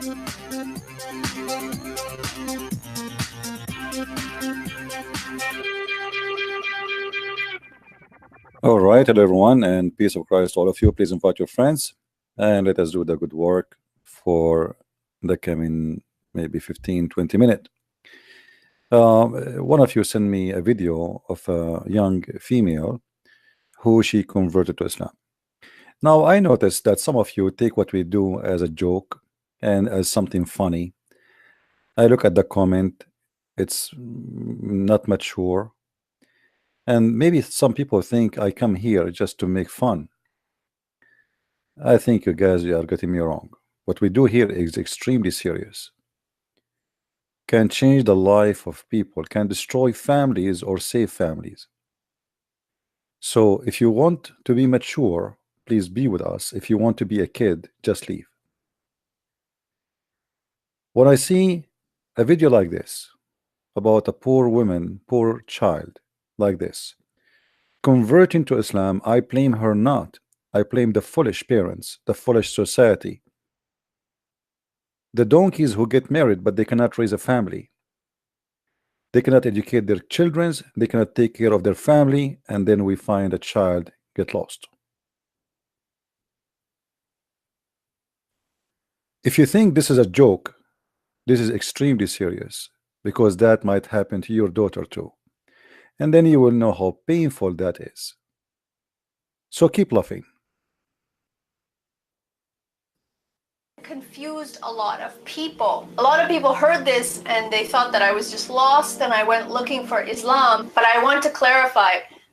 All right, hello everyone, and peace of Christ to all of you. Please invite your friends and let us do the good work for the coming maybe 15-20 minutes. One of you sent me a video of a young female who she converted to Islam. Now I noticed that some of you take what we do as a joke and as something funny. I look at the comment, it's not mature. And maybe some people think I come here just to make fun. I think you guys are getting me wrong. What we do here is extremely serious. Can change the life of people, can destroy families or save families. So if you want to be mature, please be with us. If you want to be a kid, just leave. When I see a video like this about a poor woman, poor child, like this, converting to Islam, I blame her not. I blame the foolish parents, the foolish society, the donkeys who get married but they cannot raise a family. They cannot educate their children, they cannot take care of their family, and then we find a child get lost. If you think this is a joke, this is extremely serious, because that might happen to your daughter too. And then you will know how painful that is. So keep laughing. Confused a lot of people. A lot of people heard this and they thought that I was just lost and I went looking for Islam. But I want to clarify,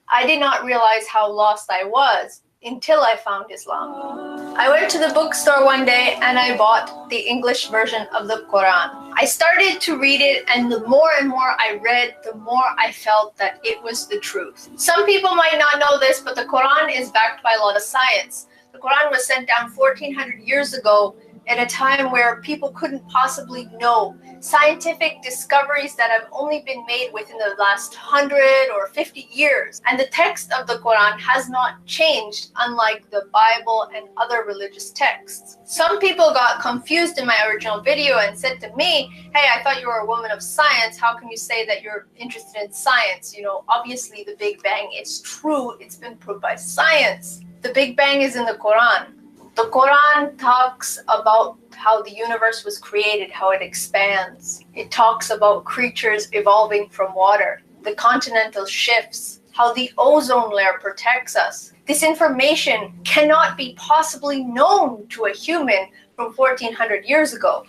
I did not realize how lost I was until I found Islam. I went to the bookstore one day and I bought the English version of the Quran. I started to read it, and the more and more I read, the more I felt that it was the truth. Some people might not know this, but the Quran is backed by a lot of science. The Quran was sent down 1400 years ago at a time where people couldn't possibly know scientific discoveries that have only been made within the last 100 or 50 years. And the text of the Quran has not changed, unlike the Bible and other religious texts. Some people got confused in my original video and said to me, hey, I thought you were a woman of science. How can you say that you're interested in science? You know, obviously the Big Bang is true. It's been proved by science. The Big Bang is in the Quran. The Quran talks about how the universe was created, how it expands. It talks about creatures evolving from water, the continental shifts, how the ozone layer protects us. This information cannot be possibly known to a human from 1400 years ago.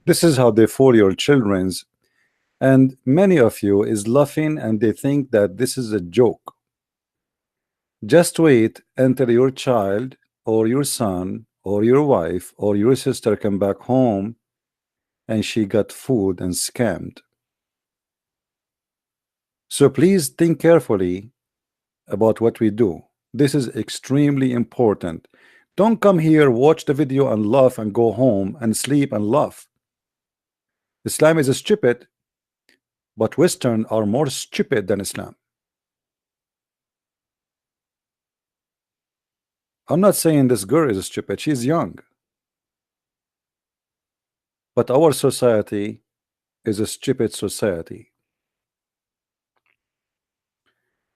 This is how they fool your children's, and many of you is laughing and they think that this is a joke. Just wait until your child or your son or your wife or your sister come back home and she got fooled and scammed. So please think carefully about what we do. This is extremely important. Don't come here, watch the video and laugh and go home and sleep and laugh. Islam is stupid, but Western are more stupid than Islam. I'm not saying this girl is stupid, she's young. But our society is a stupid society.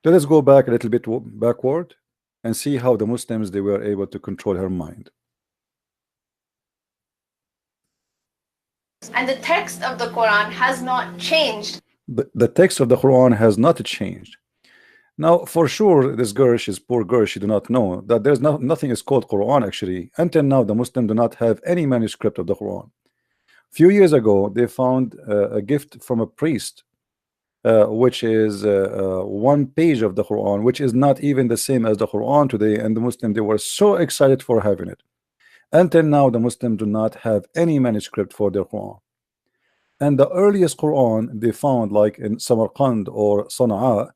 Let us go back a little bit backward and see how the Muslims, they were able to control her mind. And the text of the Quran has not changed. The text of the Quran has not changed. Now, for sure, this girl, she's poor girl, she do not know that there's nothing is called Quran actually. Until now, the Muslims do not have any manuscript of the Quran. A few years ago, they found a gift from a priest, which is one page of the Quran, which is not even the same as the Quran today, and the Muslims, they were so excited for having it. Until now, the Muslims do not have any manuscript for their Quran. And the earliest Quran they found, like in Samarkand or Sana'a,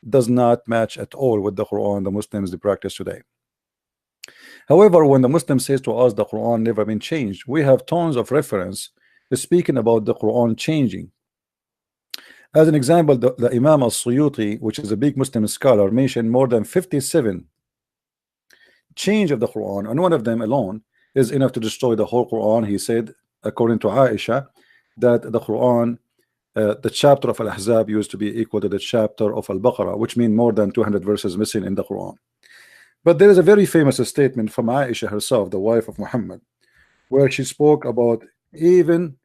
does not match at all with the Quran the Muslims they practice today. However, when the Muslim says to us the Quran never been changed, we have tons of reference speaking about the Quran changing. As an example, the Imam al-Suyuti, which is a big Muslim scholar, mentioned more than 57 change of the Quran, and one of them alone is enough to destroy the whole Quran. He said according to Aisha, that the Quran, the chapter of Al-Ahzab used to be equal to the chapter of Al-Baqarah, which means more than 200 verses missing in the Quran. But there is a very famous statement from Aisha herself, the wife of Muhammad, where she spoke about even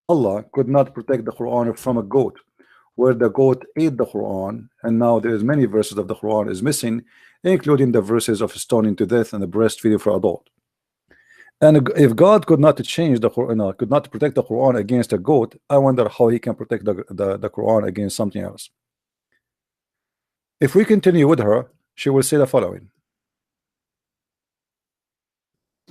Allah could not protect the Quran from a goat, where the goat ate the Quran, and now there is many verses of the Quran is missing, including the verses of stoning to death and the breastfeeding for adult. And if God could not change the Quran, could not protect the Quran against a goat, I wonder how he can protect the Quran against something else. If we continue with her, she will say the following.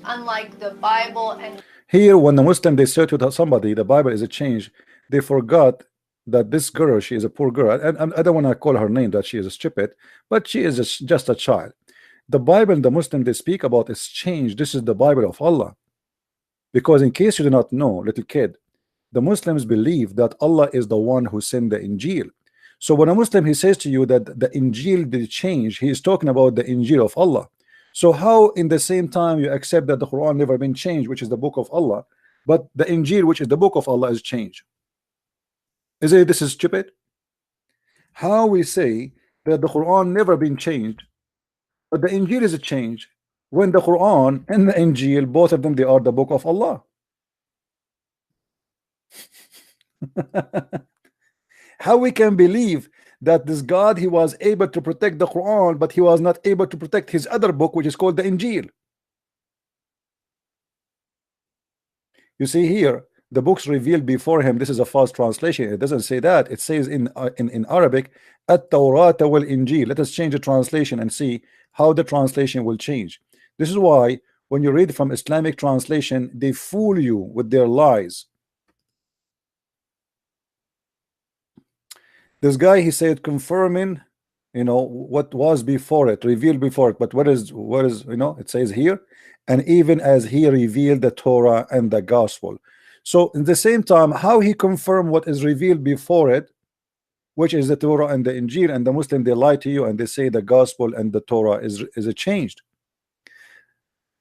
Unlike the Bible and here, when the Muslim they say to somebody the Bible is a change, they forgot that this girl, she is a poor girl, and I don't want to call her name that she is stupid, but she is just a child. The Bible and the Muslim they speak about is change. This is the Bible of Allah, because in case you do not know, little kid, the Muslims believe that Allah is the one who sent the Injil. So when a Muslim he says to you that the Injil did change, he is talking about the Injil of Allah. So how in the same time you accept that the Quran never been changed, which is the book of Allah, but the Injil, which is the book of Allah, is changed? Is it this is stupid? How we say that the Quran never been changed, but the Injil is a change, when the Quran and the Injil, both of them, they are the book of Allah? How we can believe that this God, he was able to protect the Quran, but he was not able to protect his other book, which is called the Injil? You see here, the books revealed before him, this is a false translation. It doesn't say that. It says in Arabic, at-Tawrat wal Injil. Let us change the translation and see how the translation will change. This is why when you read from Islamic translation, they fool you with their lies. This guy, he said, confirming, what was before it, revealed before it. But what is, it says here, and even as he revealed the Torah and the gospel. So in the same time, how he confirmed what is revealed before it, which is the Torah and the Injil, and the Muslim, they lie to you and they say the gospel and the Torah is changed.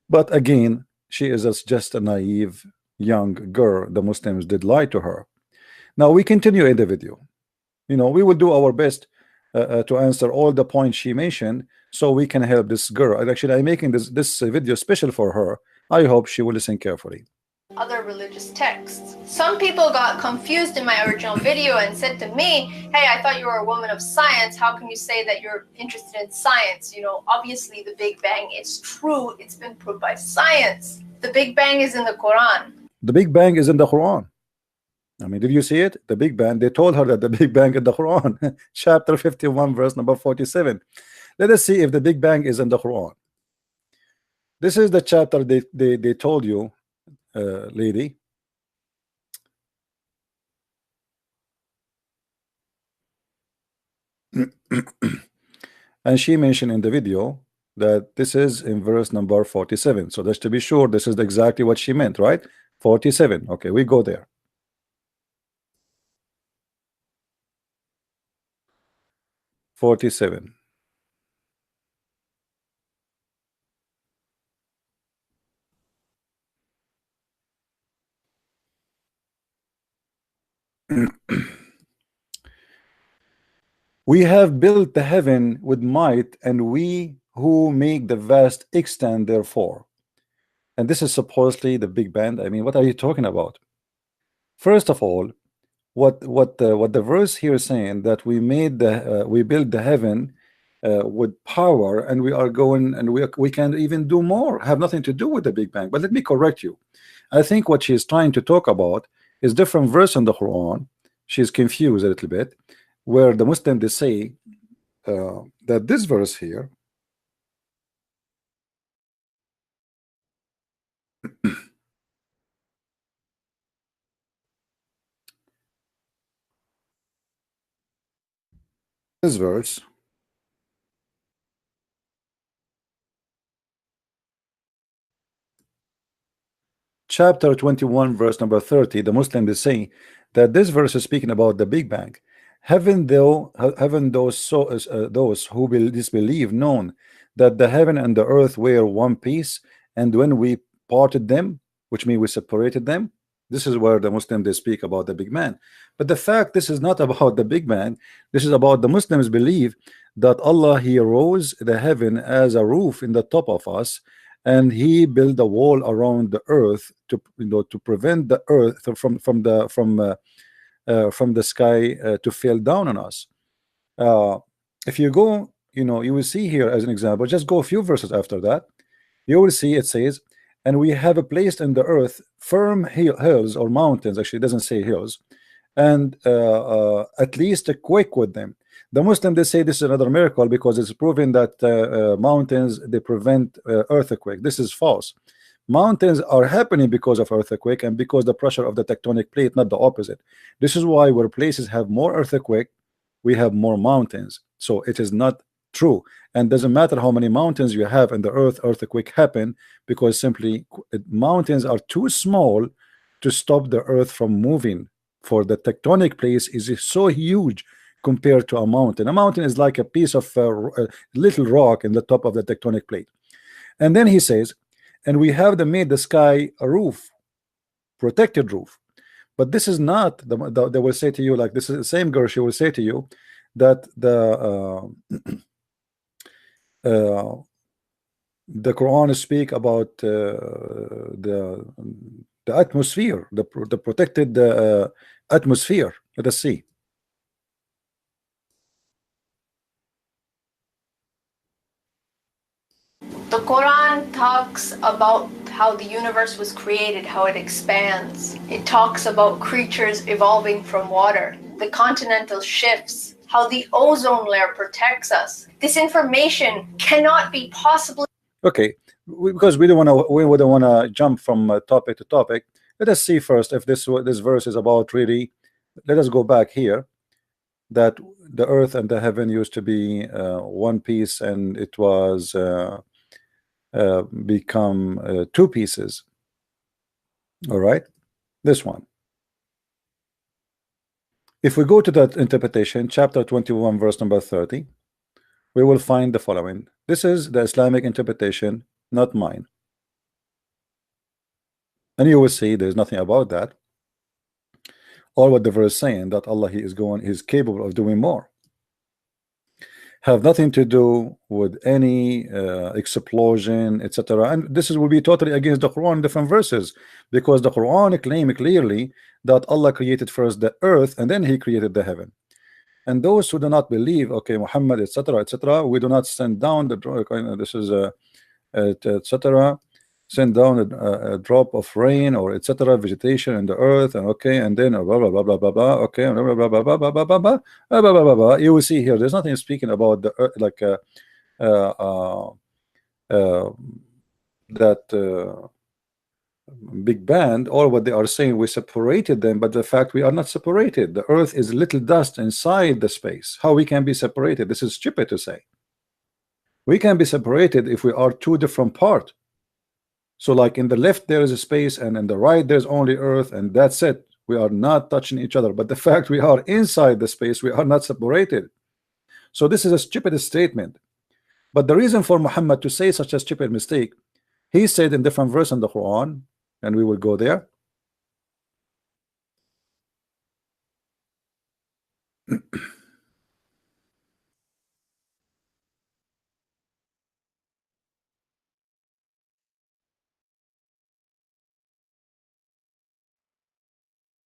But again, she is just a naive young girl. The Muslims did lie to her. Now we continue in the video. We will do our best to answer all the points she mentioned, so we can help this girl. And actually, I'm making this video special for her. I hope she will listen carefully. other religious texts. Some people got confused in my original video and said to me, hey, I thought you were a woman of science. How can you say that you're interested in science? Obviously the Big Bang is true. It's been proved by science. The Big Bang is in the Quran. The Big Bang is in the Quran. I mean, did you see it? The Big Bang, they told her that the Big Bang in the Quran. Chapter 51, verse number 47. Let us see if the Big Bang is in the Quran. This is the chapter they told you, lady. And she mentioned in the video that this is in verse number 47. So just to be sure, this is exactly what she meant, right? 47. Okay, we go there. (47) We have built the heaven with might, and we who make the vast extent therefore. And this is supposedly the Big Bang. I mean, what are you talking about? First of all, what the verse here is saying, that we build the heaven with power, and we are going, and we can even do more, have nothing to do with the Big Bang. But let me correct you. I think what she is trying to talk about is different verse in the Quran. She's confused a little bit, where the Muslim they say that this verse here this verse chapter 21 verse number 30, the Muslim is saying that this verse is speaking about the Big Bang. Haven't those who disbelieve known that the heaven and the earth were one piece, and when we parted them, which means we separated them. This is where the Muslims they speak about the big man. But the fact this is not about the big man. This is about the Muslims believe that Allah he rose the heaven as a roof in the top of us, and he built a wall around the earth to to prevent the earth from the sky to fall down on us. If you go, you will see here as an example. Just go a few verses after that. You will see it says, and we have placed in the earth firm hills or mountains. Actually, it doesn't say hills, and at least a quake with them. The Muslim they say this is another miracle because it's proven that mountains they prevent earthquake. This is false. Mountains are happening because of earthquake and because the pressure of the tectonic plate, not the opposite. This is why where places have more earthquake, we have more mountains. So it is not true, and doesn't matter how many mountains you have in the earth, earthquake happen because simply mountains are too small to stop the earth from moving. For the tectonic place is so huge compared to a mountain. A mountain is like a piece of little rock in the top of the tectonic plate. And then he says, and we have made the sky a roof, protected roof. But this is not they will say to you, like this is the same girl, she will say to you that the Quran speak about the atmosphere, the protected atmosphere. Let us see. The Quran talks about how the universe was created, how it expands. It talks about creatures evolving from water, the continental shifts, how the ozone layer protects us. This information cannot be possibly. Okay, because we don't want to jump from topic to topic. Let us see first if this verse is about really. Let us go back here. That the earth and the heaven used to be one piece, and it was become two pieces. All right, this one. If we go to that interpretation, chapter 21, verse number 30, we will find the following. This is the Islamic interpretation, not mine. And you will see there's nothing about that. All what the verse saying that Allah is capable of doing more. Have nothing to do with any explosion, etc. And this will be totally against the Quran, different verses, because the Quran claim clearly that Allah created first the earth and then he created the heaven. And those who do not believe, okay, Muhammad, etc., we do not send down the this is etc. Send down a drop of rain or etc. vegetation in the earth, and okay, and then blah blah blah blah blah blah. Okay, blah blah blah blah blah blah blah blah blah blah blah blah. You will see here. There's nothing speaking about the earth, like that big band. Or what they are saying, we separated them, but the fact we are not separated. The earth is little dust inside the space. How we can be separated? This is stupid to say. We can be separated if we are two different parts. So like in the left there is a space, and in the right there's only earth, and that's it. We are not touching each other. But the fact we are inside the space, we are not separated. So this is a stupid statement. But the reason for Muhammad to say such a stupid mistake, he said in different verse in the Quran, and we will go there.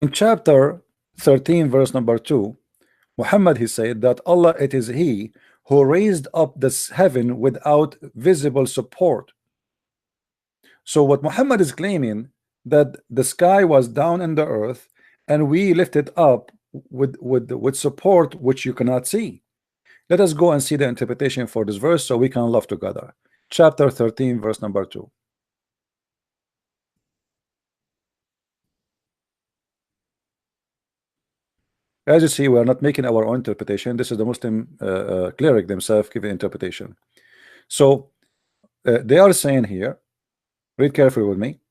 In chapter 13, verse number 2, Muhammad he said that Allah, it is He who raised up this heaven without visible support. So what Muhammad is claiming, that the sky was down in the earth and we lifted up with support which you cannot see. Let us go and see the interpretation for this verse so we can love together. Chapter 13, verse number 2. As you see, we are not making our own interpretation. This is the Muslim cleric themselves giving interpretation. So they are saying here, read carefully with me.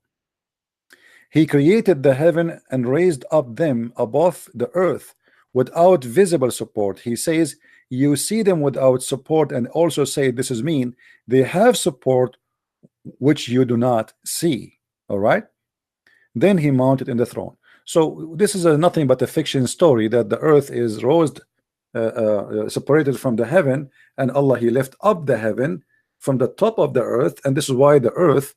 He created the heaven and raised up them above the earth without visible support. He says you see them without support, and also say this is mean they have support which you do not see. All right, Then he mounted in the throne. So this is nothing but a fiction story that the earth is rose, separated from the heaven, and Allah, he left up the heaven from the top of the earth, and this is why the earth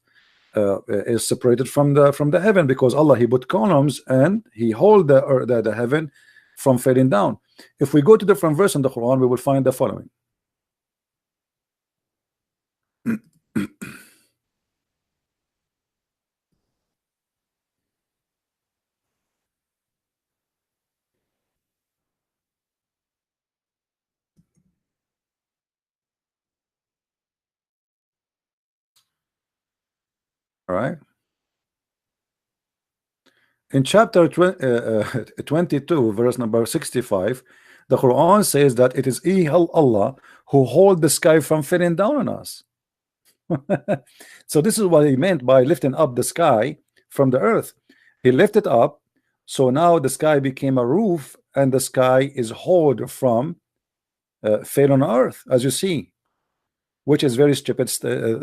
is separated from the heaven, because Allah, he put columns and he hold the heaven from falling down. If we go to different verse in the Quran, we will find the following. All right. In chapter 22, verse number 65, the Quran says that it is Allah who hold the sky from falling down on us. So this is what he meant by lifting up the sky from the earth. He lifted up, so now the sky became a roof, and the sky is hold from fail on earth, as you see, which is very stupid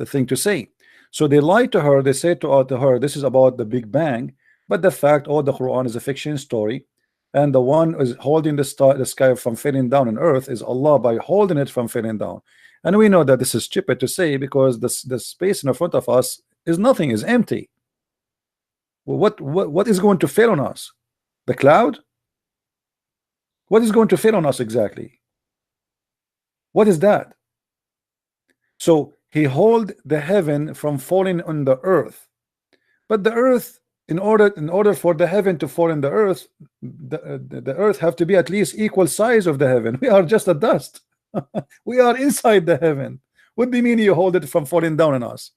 thing to say. So they lied to her. They said to her, this is about the Big Bang, but the fact, all the Quran is a fiction story, and the one is holding the sky from falling down on earth is Allah by holding it from falling down. And we know that this is stupid to say, because the space in front of us is nothing, is empty. Well, what is going to fail on us? The cloud? What is going to fail on us exactly? What is that? So he hold the heaven from falling on the earth, but the earth, in order for the heaven to fall in the earth, the earth have to be at least equal size of the heaven. We are just a dust. We are inside the heaven. What do you mean you hold it from falling down on us?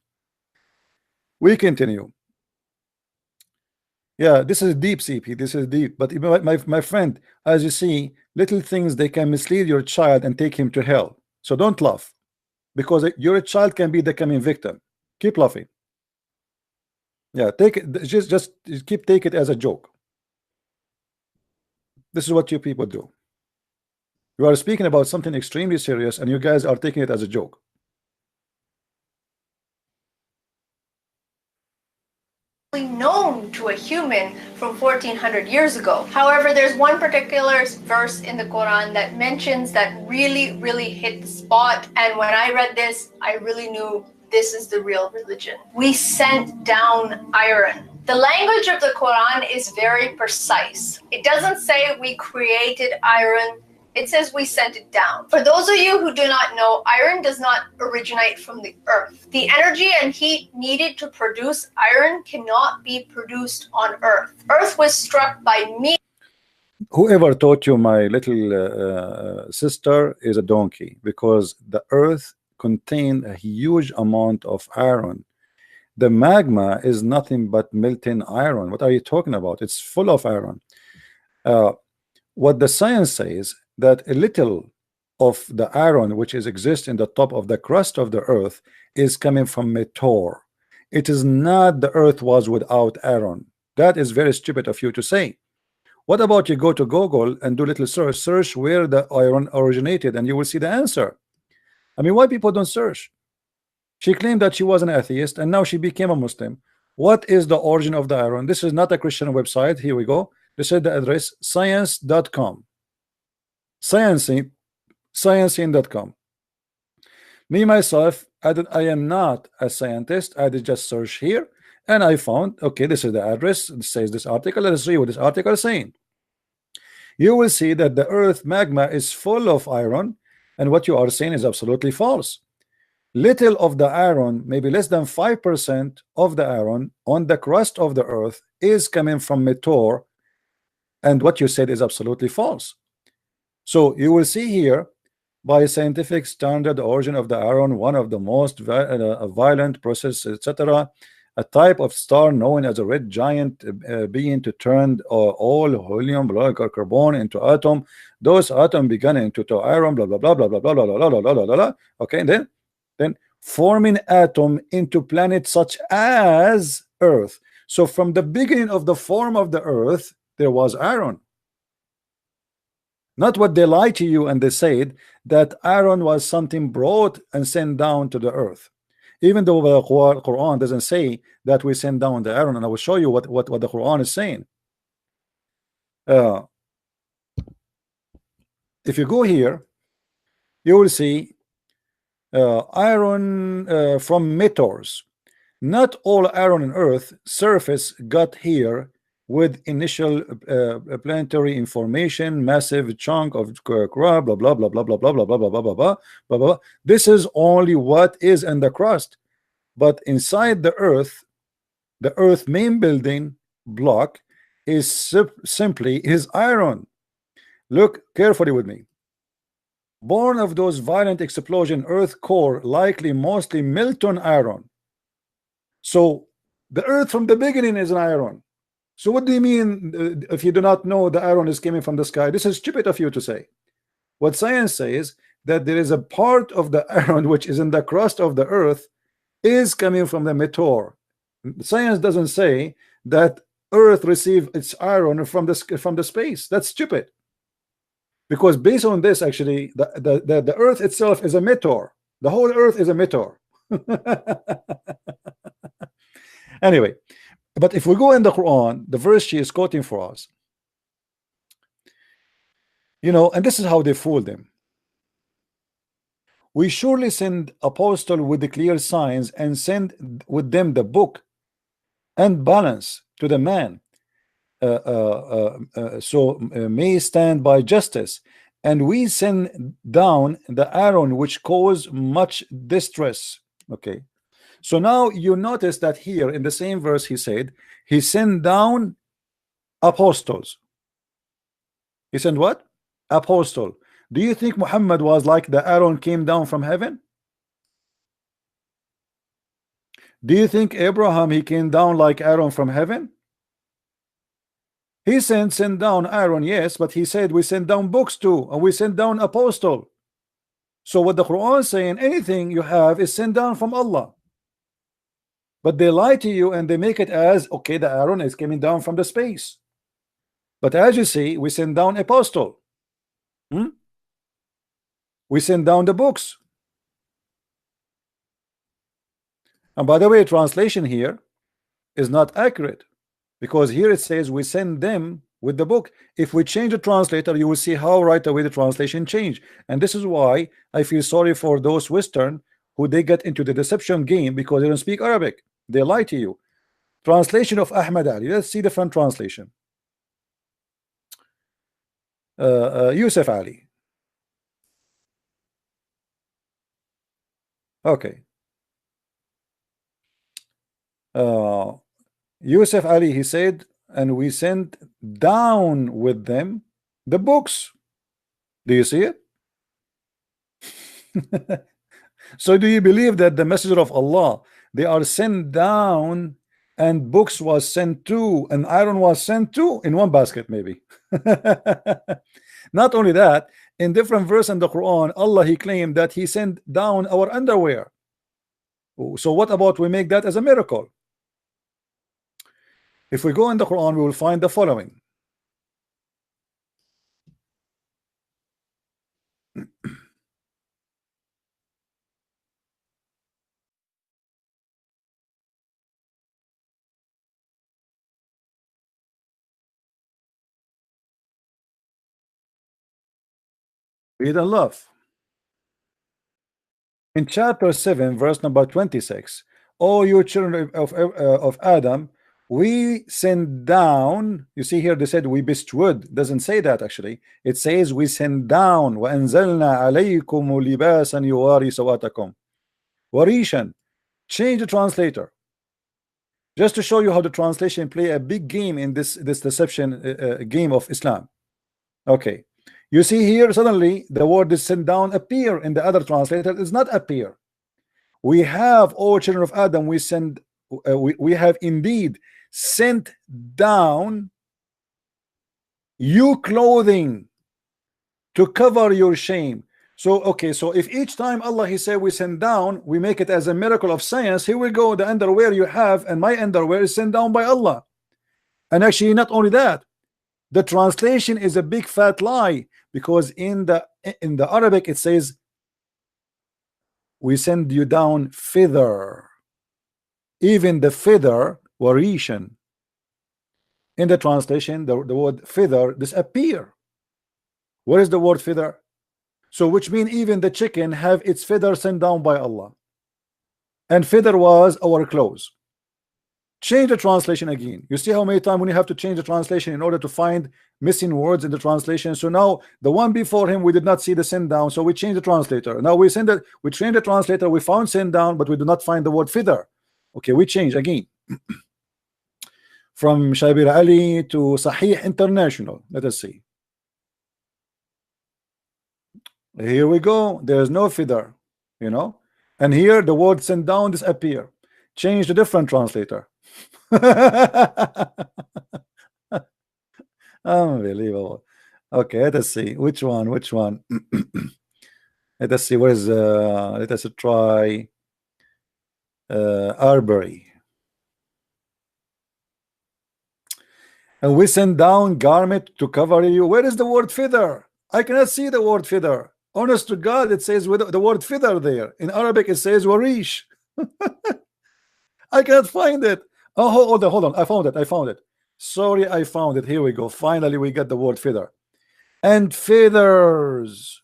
We continue. Yeah, this is deep, CP. This is deep. But my friend, as you see, little things, they can mislead your child and take him to hell. So don't laugh, because your child can be the coming victim. Keep laughing. Yeah, take it. Just take it as a joke. This is what you people do. You are speaking about something extremely serious, and you guys are taking it as a joke. Known to a human from 1400 years ago. However, there's one particular verse in the Quran that mentions that really hit the spot, and when I read this, I really knew this is the real religion. We sent down iron. The language of the Quran is very precise. It doesn't say we created iron. It says we sent it down. For those of you who do not know, iron does not originate from the earth. The energy and heat needed to produce iron cannot be produced on earth. Earth was struck by me. Whoever taught you, my little sister, is a donkey, because the earth contained a huge amount of iron. The magma is nothing but melting iron. What are you talking about? It's full of iron. What the science says, that a little of the iron which exists in the top of the crust of the earth is coming from meteor. It is not the earth was without iron. That is very stupid of you to say. What about you go to Google and do little search where the iron originated, and you will see the answer. I mean, why people don't search? She claimed that she was an atheist, and now she became a Muslim. What is the origin of the iron? This is not a Christian website. Here we go. This is the address, science.com. Sciencing.com. Me myself, I am not a scientist. I did just search here, and I found, okay, this is the address. It says this article. Let us read what this article is saying. You will see that the earth magma is full of iron, and what you are saying is absolutely false. Little of the iron, maybe less than 5% of the iron on the crust of the earth, is coming from meteor, and what you said is absolutely false. So you will see here, by scientific standard, the origin of the iron, one of the most violent process, etc., a type of star known as a red giant being to turn all helium, or carbon into atom. Those atoms began into iron, blah blah blah blah blah blah blah blah blah blah blah blah. Okay, and then forming atom into planets such as Earth. So from the beginning of the form of the Earth, there was iron. Not what they lied to you and they said that iron was something brought and sent down to the earth. even though the Quran doesn't say that we send down the iron, and I will show you what the Quran is saying. If you go here, you will see iron from meteors. Not all iron on Earth surface got here with initial planetary information, massive chunk of crust, blah blah blah blah blah blah blah blah blah blah blah blah blah blah. This is only what is in the crust, but inside the Earth main building block is simply iron. Look carefully with me. Born of those violent explosion, Earth core likely mostly molten iron. So the Earth from the beginning is an iron. So what do you mean if you do not know the iron is coming from the sky? This is stupid of you to say. What science says that there is a part of the iron which is in the crust of the Earth is coming from the meteor. Science doesn't say that Earth received its iron from the space. That's stupid. Because based on this, actually, the Earth itself is a meteor. The whole Earth is a meteor. Anyway, but if we go in the Quran, the verse she is quoting for us, you know, and this is how they fooled them. We surely send apostle with the clear signs and send with them the book and balance to the man, so may stand by justice, and we send down the iron which cause much distress. Okay, so now you notice that here in the same verse he said he sent down apostles. He sent what? Apostle. Do you think Muhammad was like the iron came down from heaven? Do you think Abraham, he came down like iron from heaven? He sent down iron, yes, but he said we send down books too, and we send down apostle. So what the Quran is saying, anything you have is sent down from Allah. But they lie to you and they make it as, okay, the iron is coming down from the space. But as you see, we send down apostle. We send down the books. And by the way, translation here is not accurate, because here it says we send them with the book. If we change the translator, you will see how right away the translation changed. And this is why I feel sorry for those Western who they get into the deception game because they don't speak Arabic. They lie to you. Translation of Ahmad Ali. Let's see the front translation. Yusuf Ali. Okay. Yusuf Ali, he said, and we sent down with them the books. Do you see it? So do you believe that the messenger of Allah, they are sent down and books was sent to and iron was sent to in one basket maybe? Not only that, in different verse in the Quran, Allah, he claimed that he sent down our underwear. So what about we make that as a miracle? If we go in the Quran, we will find the following. Read and love. In chapter 7, verse number 26, O you children of Adam, we send down. You see here they said we bestowed. Doesn't say that actually. It says we send down. وَأَنزَلْنَا عَلَيْكُمُ لِبَاسًا يُوَارِي سَوَاتَكُمْ وَرِيشًا. Change the translator. Just to show you how the translation play a big game in this deception game of Islam. Okay. You see here suddenly the word is sent down appear in the other translator. It does not appear. We have, O children of Adam, we send we have indeed sent down you clothing to cover your shame. So okay, so if each time Allah he said we send down, we make it as a miracle of science. Here we go, the underwear you have and my underwear is sent down by Allah. And actually not only that, the translation is a big fat lie, because in the Arabic it says we send you down further. Even the feather, warishan. In the translation, the word feather disappear. Where is the word feather? So which means even the chicken have its feather sent down by Allah. And feather was our clothes. Change the translation again. You see how many times when you have to change the translation in order to find missing words in the translation. So now the one before him we did not see the send down, so we change the translator. Now we send it, we train the translator, we found send down, but we do not find the word feather. Okay, we change again. From Shabir Ali to Sahih International. Let us see. Here we go. There's no feather, you know, and here the word send down disappear. Change the different translator. Unbelievable. Okay, let us see which one. Let us see. Where's let us try Arbery. And we send down garment to cover you. Where is the word feather? I cannot see the word feather. Honest to God, it says with the word feather there. In Arabic, it says warish. I can't find it. Oh, hold on. I found it. Sorry, I found it. Here we go. Finally, we get the word feather. And feathers.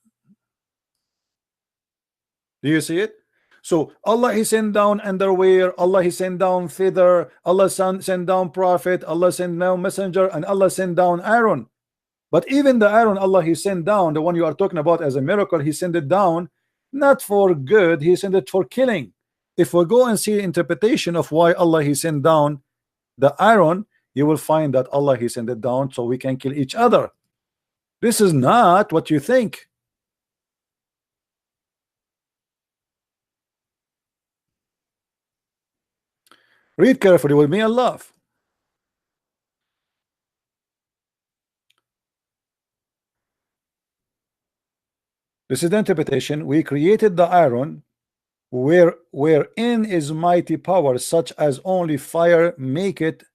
Do you see it? So Allah He sent down underwear, Allah He sent down feather, Allah sent down prophet, Allah sent down messenger, and Allah sent down Aaron. But even the Aaron Allah He sent down, the one you are talking about as a miracle, He sent it down not for good, He sent it for killing. If we go and see the interpretation of why Allah He sent down the Aaron, you will find that Allah He sent it down so we can kill each other. This is not what you think. Read carefully with me and laugh. This is the interpretation. We created the iron wherein is mighty power, such as only fire make it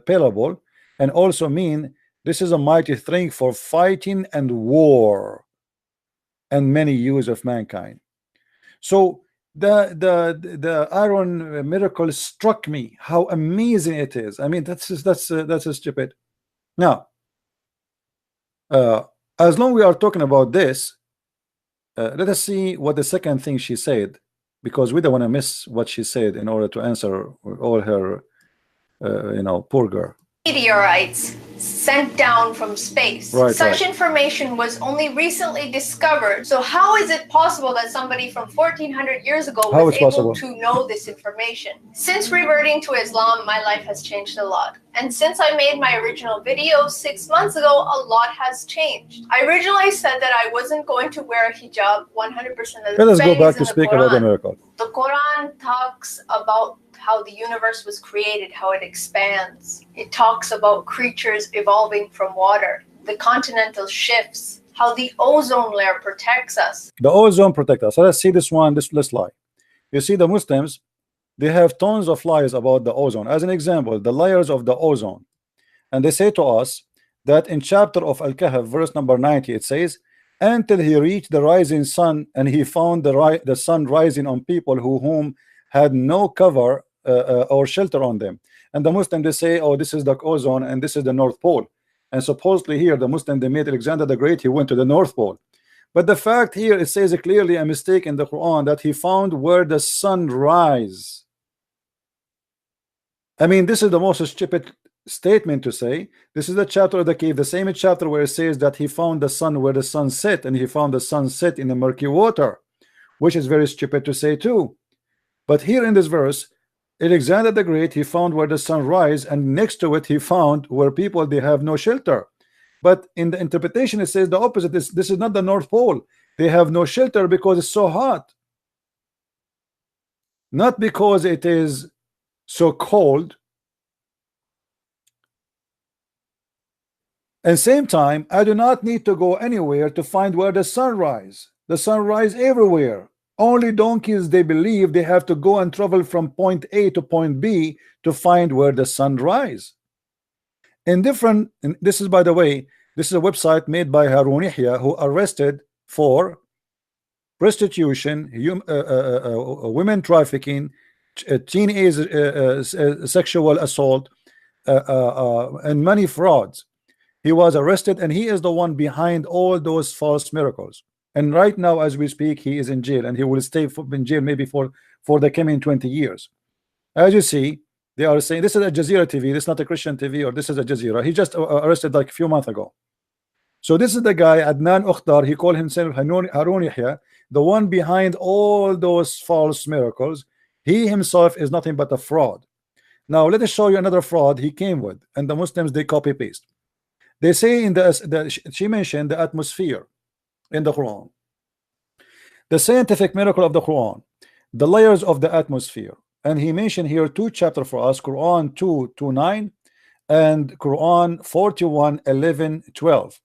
payable, and also mean this is a mighty thing for fighting and war and many use of mankind. So the iron miracle struck me how amazing it is. I mean, that's stupid. Now as long we are talking about this, let us see what the second thing she said, because we don't want to miss what she said in order to answer all her you know, poor girl. Meteorites sent down from space. Such information was only recently discovered. So how is it possible that somebody from 1400 years ago was able to know this information? Since reverting to Islam, my life has changed a lot. And since I made my original video 6 months ago, a lot has changed. I originally said that I wasn't going to wear a hijab 100% of the time. Let us go back to speak about the miracle. The Quran talks about how the universe was created, how it expands. It talks about creatures evolving from water, the continental shifts, how the ozone layer protects us. The ozone protects us. So let's see this one, this lie. You see, the Muslims, they have tons of lies about the ozone. As an example, the layers of the ozone. And they say to us that in chapter of Al-Kahf, verse number 90, it says, until he reached the rising sun, and he found the sun rising on people whom had no cover or shelter on them. And the Muslim, they say, oh, this is the ozone and this is the North Pole. And supposedly here the Muslim, they made Alexander the Great, he went to the North Pole. But the fact here, it says clearly a mistake in the Quran that he found where the sun rise. I mean, this is the most stupid statement to say. This is the chapter of the cave, the same chapter where it says that he found the sun where the sun set, and he found the sun set in the murky water, which is very stupid to say too. But here in this verse, Alexander the Great, he found where the sun rise, and next to it he found where people, they have no shelter. But in the interpretation it says the opposite. This is not the North Pole. They have no shelter because it's so hot, not because it is so cold. At the same time, I do not need to go anywhere to find where the sun rise. The sun rise everywhere. Only donkeys, they believe they have to go and travel from point A to point B to find where the sun rise. This is, by the way, this is a website made by Harun Yahya, who arrested for prostitution, women trafficking, teenage sexual assault, and many frauds. He was arrested, and he is the one behind all those false miracles. And right now, as we speak, he is in jail, and he will stay in jail maybe for the coming 20 years. As you see, they are saying this is a Jazeera TV. This is not a Christian TV, or this is a Jazeera. He just arrested like a few months ago. So this is the guy Adnan Ukhtar. He called himself Harun Yahya, the one behind all those false miracles. He himself is nothing but a fraud. Now let us show you another fraud he came with, and the Muslims, they copy paste. They say in she mentioned the atmosphere in the Quran, the scientific miracle of the Quran, the layers of the atmosphere. And he mentioned here two chapters for us, Quran 2:9 and Quran 41:11-12.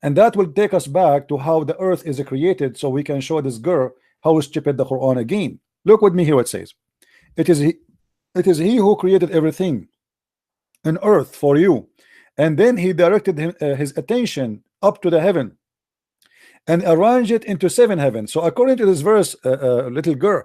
And that will take us back to how the earth is created, so we can show this girl how stupid the Quran again. Look with me here. It says, it is he who created everything on earth for you, and then he directed his attention up to the heaven and arranged it into 7 heavens. So according to this verse, little girl,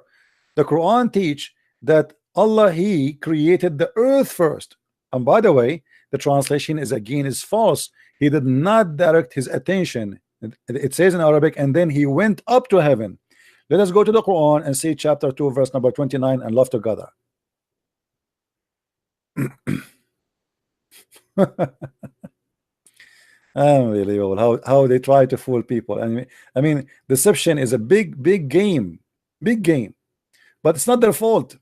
the Quran teach that Allah, he created the earth first. And by the way, the translation is false. He did not direct his attention. It says in Arabic, and then he went up to heaven. Let us go to the Quran and see chapter 2 verse number 29 and love together. Unbelievable how they try to fool people. I mean deception is a big game, but it's not their fault,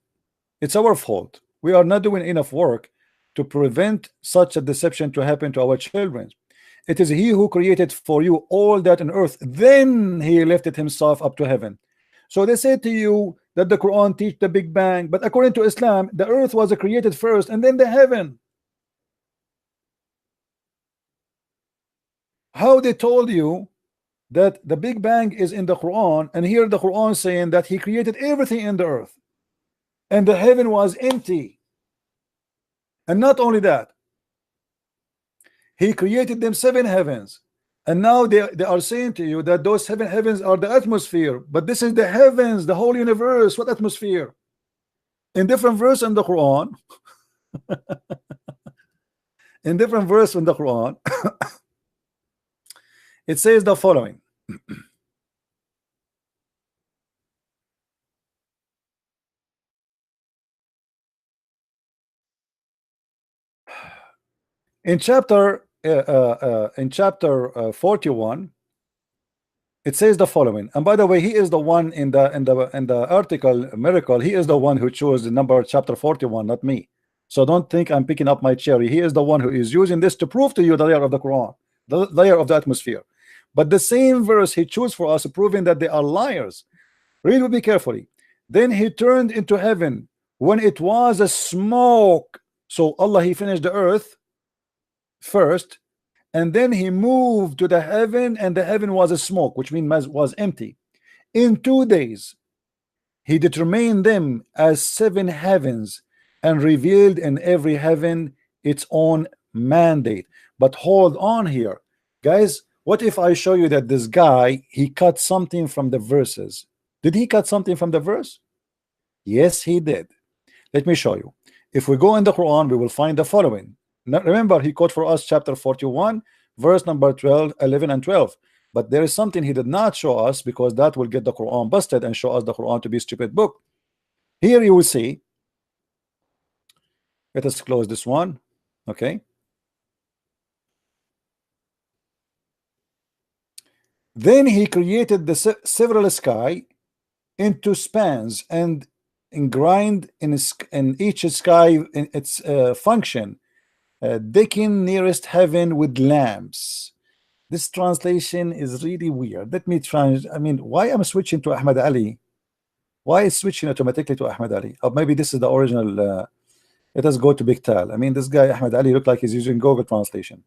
it's our fault. We are not doing enough work to prevent such a deception to happen to our children. It is he who created for you all that on earth, then he lifted himself up to heaven. So they say to you that the Quran teach the Big Bang, but according to Islam, the earth was created first and then the heaven. How they told you that the Big Bang is in the Quran, and here the Quran saying that he created everything in the earth and the heaven was empty. And not only that, he created them 7 heavens, and now they are saying to you that those 7 heavens are the atmosphere, but this is the heavens, the whole universe. What atmosphere? In different verse in the Quran in different verse in the Quran it says the following. In chapter 41, it says the following. And by the way, he is the one in the article miracle. He is the one who chose the number chapter 41, not me. So don't think I'm picking up my cherry. He is the one who is using this to prove to you the layer of the Quran, the layer of the atmosphere. But the same verse he chose for us, proving that they are liars. Read with me carefully. Then he turned into heaven when it was a smoke. So Allah, he finished the earth first, and then he moved to the heaven, and the heaven was a smoke, which means was empty. In 2 days he determined them as 7 heavens and revealed in every heaven its own mandate. But hold on here, guys. What if I show you that this guy, he cut something from the verses? Did he cut something from the verse? Yes, he did. Let me show you. If we go in the Quran, we will find the following. Now, remember, he quote for us chapter 41 verse number 12, 11 and 12. But there is something he did not show us, because that will get the Quran busted and show us the Quran to be a stupid book. Here you will see, let us close this one. Okay, then he created the several sky into spans and grind in each sky in its function, decking nearest heaven with lamps. This translation is really weird. Let me try. I mean, why am I switching to Ahmad Ali? Why is switching automatically to Ahmad Ali? Or maybe this is the original. Let us go to Big Tal. I mean, this guy Ahmad Ali looked like he's using Google translation.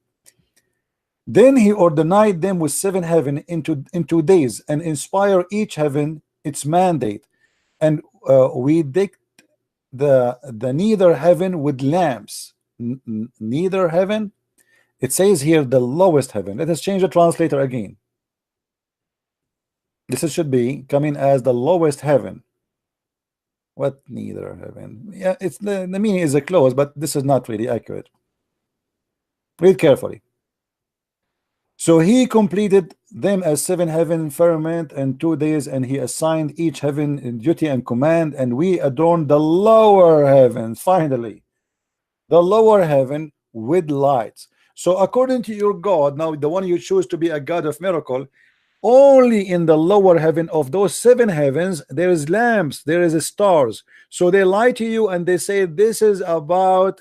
Then he ordained them with 7 heaven in 2 days, and inspire each heaven its mandate, and we decked the neither heaven with lamps. Neither heaven, it says here the lowest heaven. Let us change the translator again. should be coming as the lowest heaven. What neither heaven? Yeah, it's the meaning is a close, but this is not really accurate. Read carefully. So he completed them as 7 heaven firmament and 2 days, and he assigned each heaven in duty and command, and we adorned the lower heaven, finally, the lower heaven with lights. So according to your God, now the one you choose to be a God of miracle, only in the lower heaven of those 7 heavens there is lamps, there is stars. So they lie to you and they say this is about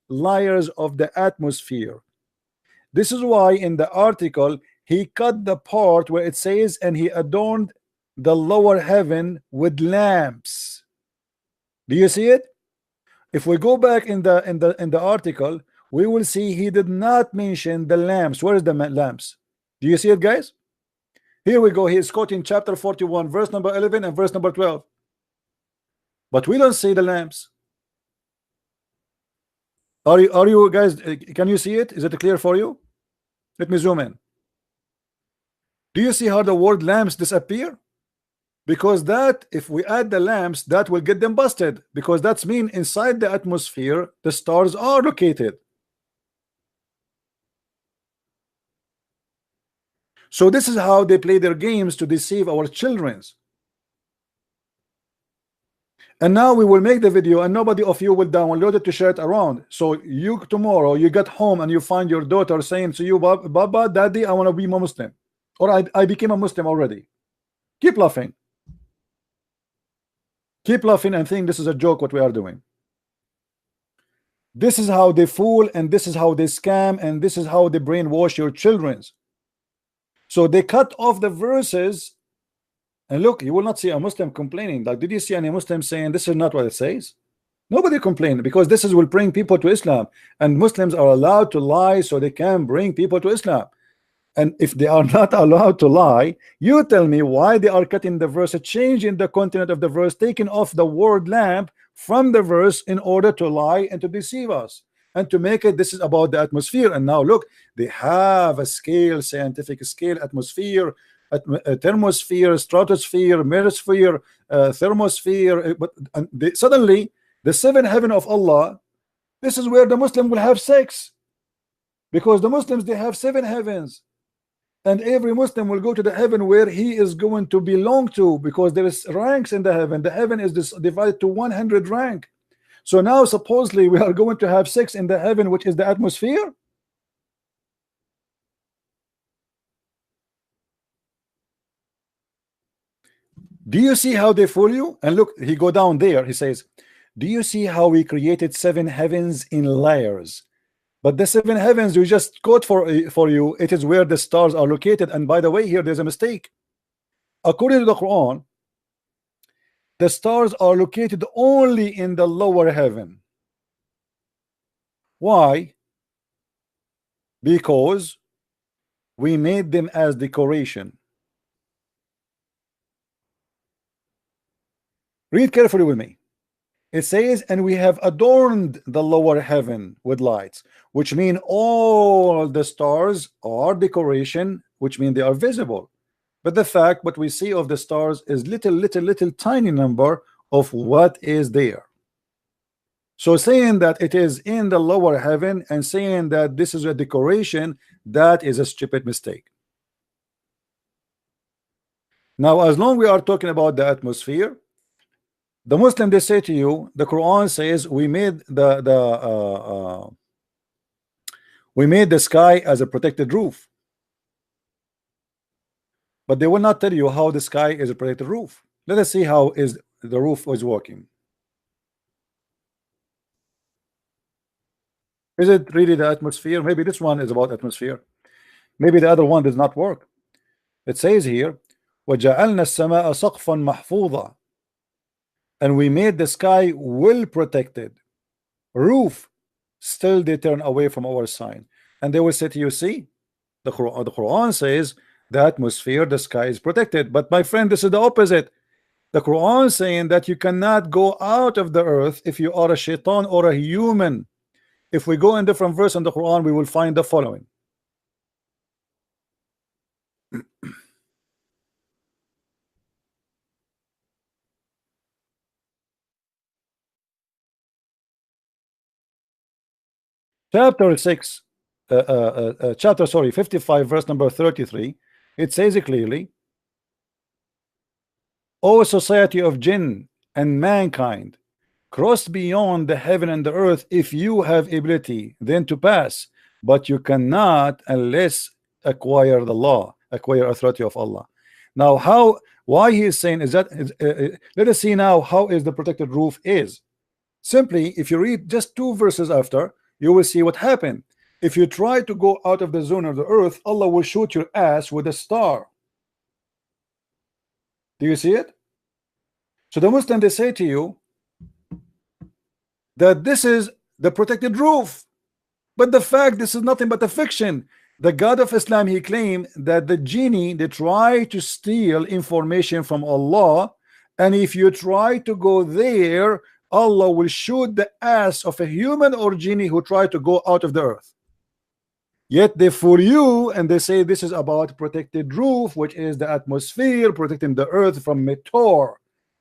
layers of the atmosphere. This is why in the article he cut the part where it says and he adorned the lower heaven with lamps. Do you see it? If we go back in the article, we will see he did not mention the lamps. Where is the lamps? Do you see it, guys? Here we go. He is quoting chapter 41 verse number 11 and verse number 12, but we don't see the lamps. Are you guys, can you see it? Is it clear for you? Let me zoom in. Do you see how the word lamps disappear? Because that, if we add the lamps, that will get them busted, because that's mean inside the atmosphere the stars are located. So this is how they play their games to deceive our children. And now we will make the video and nobody of you will download it to share it around. So you tomorrow you get home and you find your daughter saying to you, Baba, Daddy, I want to be a Muslim, or I became a Muslim already. Keep laughing. Keep laughing and think this is a joke what we are doing. This is how they fool, and this is how they scam, and this is how they brainwash your children. So they cut off the verses. And look, you will not see a Muslim complaining. Like, did you see any Muslim saying this is not what it says? Nobody complained, because this will bring people to Islam, and Muslims are allowed to lie so they can bring people to Islam. And if they are not allowed to lie, you tell me why they are cutting the verse, changing the content of the verse, taking off the word lamp from the verse in order to lie and to deceive us and to make it this is about the atmosphere. And now look, they have a scale, scientific scale, atmosphere, thermosphere, stratosphere, mesosphere, thermosphere, but suddenly the 7 heaven of Allah, this is where the Muslim will have 6, because the Muslims, they have 7 heavens, and every Muslim will go to the heaven where he is going to belong to, because there is ranks in the heaven. The heaven is divided to 100 rank. So now supposedly we are going to have 6 in the heaven, which is the atmosphere. Do you see how they fool you? And look, he go down there, he says, do you see how we created 7 heavens in layers? But the 7 heavens you just quote for you, it is where the stars are located. And by the way, here there's a mistake. According to the Quran, the stars are located only in the lower heaven. Why? Because we made them as decoration. Read carefully with me. It says, and we have adorned the lower heaven with lights, which mean all the stars are decoration, which mean they are visible. But the fact what we see of the stars is little tiny number of what is there. So saying that it is in the lower heaven and saying that this is a decoration, that is a stupid mistake. Now, as long we are talking about the atmosphere, the Muslim, they say to you, the Quran says we made the sky as a protected roof, but they will not tell you how the sky is a protected roof. Let us see how is the roof is working. Is it really the atmosphere? Maybe this one is about atmosphere. Maybe the other one does not work. It says here, وَجَعَلْنَا السَّمَاءَ سَقْفًا مَحْفُوظًا, and we made the sky well protected. Roof, still they turn away from our sign. And they will say to you, see, the Quran says the atmosphere, the sky is protected. But my friend, this is the opposite. The Quran saying that you cannot go out of the earth if you are a shaitan or a human. If we go in different verse in the Quran, we will find the following. chapter 6, chapter 55, verse number 33. It says clearly, O society of jinn and mankind, cross beyond the heaven and the earth if you have ability then to pass, but you cannot unless acquire the law, acquire authority of Allah. Now why he is saying is that let us see now how is the protected roof is. Simply, if you read just 2 verses after, you will see what happened. If you try to go out of the zone of the earth, Allah will shoot your ass with a star. Do you see it? So the Muslim, they say to you that this is the protected roof, but the fact this is nothing but a fiction. The God of Islam, he claimed that the genie, they try to steal information from Allah, and if you try to go there, Allah will shoot the ass of a human or genie who try to go out of the earth. Yet they fool you and they say this is about protected roof, which is the atmosphere protecting the earth from meteor.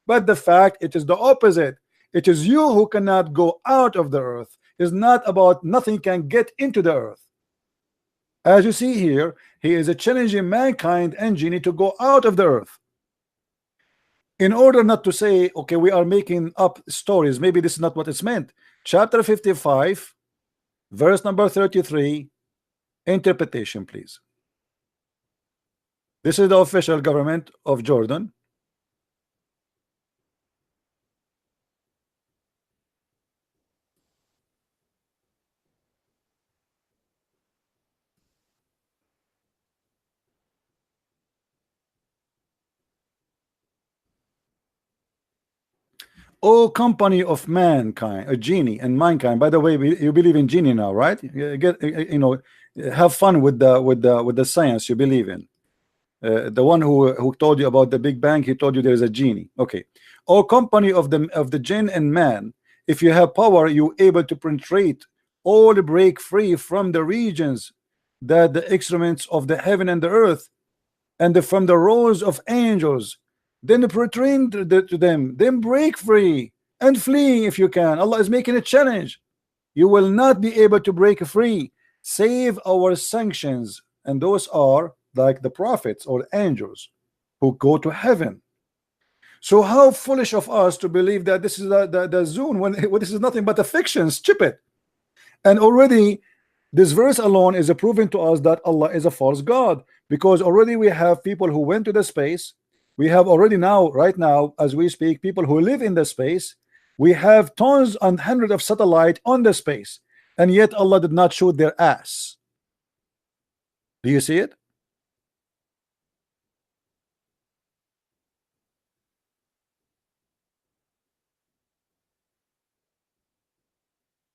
But the fact it is the opposite. It is you who cannot go out of the earth. It's not about nothing can get into the earth. As you see here, he is challenging mankind and genie to go out of the earth. In order not to say, okay, we are making up stories, maybe this is not what it's meant. Chapter 55, verse number 33, interpretation, please. This is the official government of Jordan. O company of mankind, a genie and mankind. By the way, you believe in genie now, right? You get, you know, have fun with the science you believe in. The one who told you about the Big Bang, he told you there is a genie. Okay. O company of the jinn and man, if you have power, you able to penetrate all break free from the regions that the excrements of the heaven and the earth, and from the rows of angels. Then penetrate to them, then break free and flee if you can. Allah is making a challenge. You will not be able to break free save our sanctions, and those are like the prophets or angels who go to heaven. So how foolish of us to believe that this is the zone when this is nothing but a fiction, stupid. And already this verse alone is proving to us that Allah is a false God, because already we have people who went to the space. We have already now, right now, as we speak, people who live in the space. We have tons and hundreds of satellites on the space, and yet Allah did not shoot their ass. Do you see it?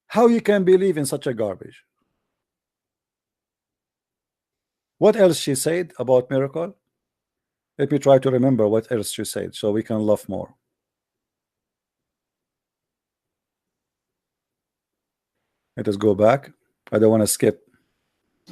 How you can believe in such a garbage? What else she said about miracle? Let me try to remember what else she said so we can laugh more. Let us go back. I don't want to skip.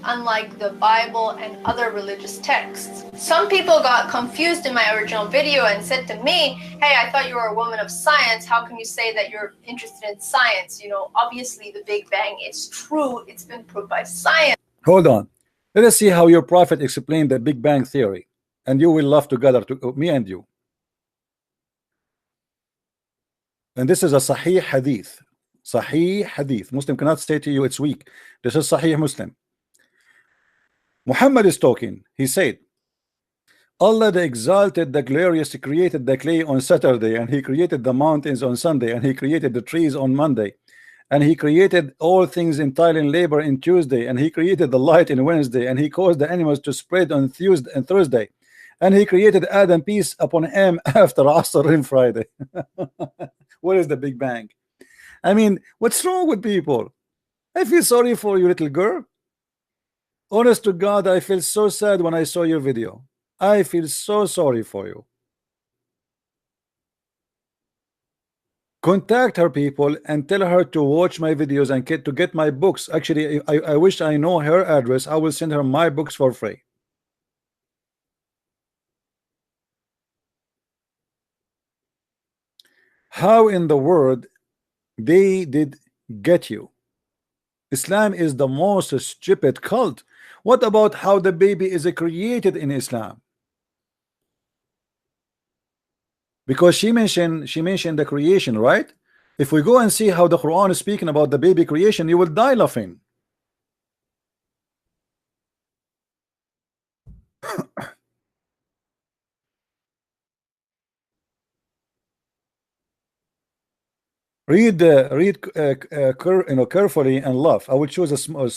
Unlike the Bible and other religious texts. Some people got confused in my original video and said to me, hey, I thought you were a woman of science. How can you say that you're interested in science? You know, obviously the Big Bang is true. It's been proved by science. Hold on. Let us see how your prophet explained the Big Bang theory, and you will laugh together, me and you. And this is a Sahih Hadith. Sahih Hadith. Muslim cannot say to you it's weak. This is Sahih Muslim. Muhammad is talking. He said, Allah the exalted, the glorious, created the clay on Saturday, and he created the mountains on Sunday, and he created the trees on Monday, and he created all things in toil and labor in Tuesday, and he created the light in Wednesday, and he caused the animals to spread on Tuesday and Thursday, and he created Adam, peace upon him, after Asr in Friday. What is the Big Bang? I mean, what's wrong with people? I feel sorry for you, little girl. Honest to God, I feel so sad when I saw your video. I feel so sorry for you. Contact her, people, and tell her to watch my videos and to get my books. Actually, I wish I know her address. I will send her my books for free. How in the world they did get you? Islam is the most stupid cult. What about how the baby is created in Islam? Because she mentioned the creation, right? If we go and see how the Quran is speaking about the baby creation, you will die laughing. Read carefully and laugh. I will choose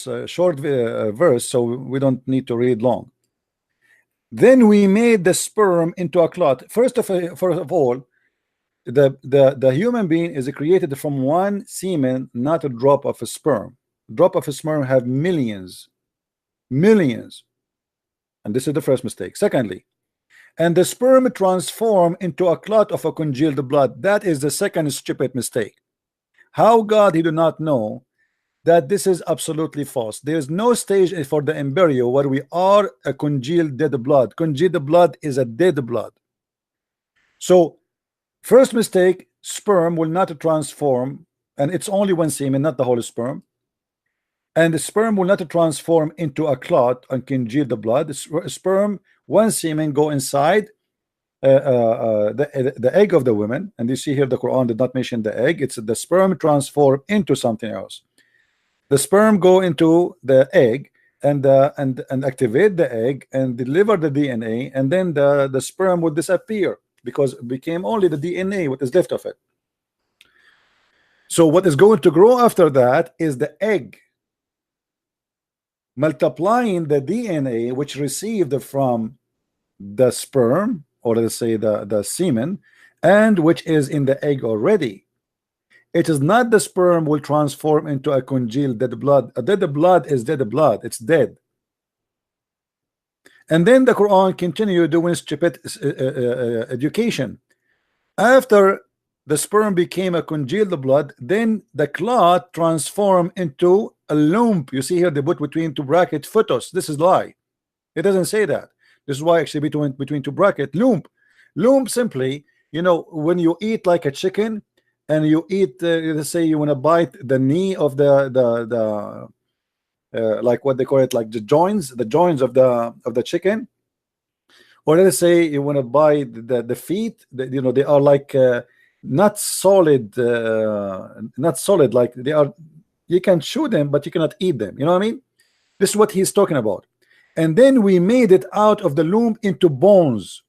a short verse so we don't need to read long. Then we made the sperm into a clot. First of all, the human being is created from one semen, not a drop of a sperm. Drop of a sperm have millions, and this is the first mistake. Secondly, and the sperm transform into a clot of a congealed blood. That is the second stupid mistake. How God he do not know that this is absolutely false. There is no stage for the embryo where we are a congealed dead blood. Congealed blood is a dead blood. So first mistake, sperm will not transform, and it's only one semen, not the whole sperm. And the sperm will not transform into a clot and congealed blood. The sperm, one semen go inside the egg of the woman, and you see here the Quran did not mention the egg. It's the sperm transform into something else. The sperm go into the egg and activate the egg and deliver the DNA, and then the sperm would disappear because it became only the DNA what is left of it. So what is going to grow after that is the egg multiplying the DNA which received from the sperm, or let's say the semen, and which is in the egg already. It is not the sperm will transform into a congealed dead blood. A dead blood is dead blood, it's dead. And then the Quran continue doing stupid education. After the sperm became a congealed blood, then the clot transformed into a lump. You see here they put between two brackets fetus. This is lie. It doesn't say that. This is why actually between two brackets lump. Lump simply, you know, when you eat like a chicken and you eat, let's say you want to bite the knee of the like what they call it, like the joints of the chicken, or let's say you want to buy the feet, you know, they are like not solid, like they are, you can chew them but you cannot eat them, you know what I mean? This is what he's talking about. And then we made it out of the lump into bones,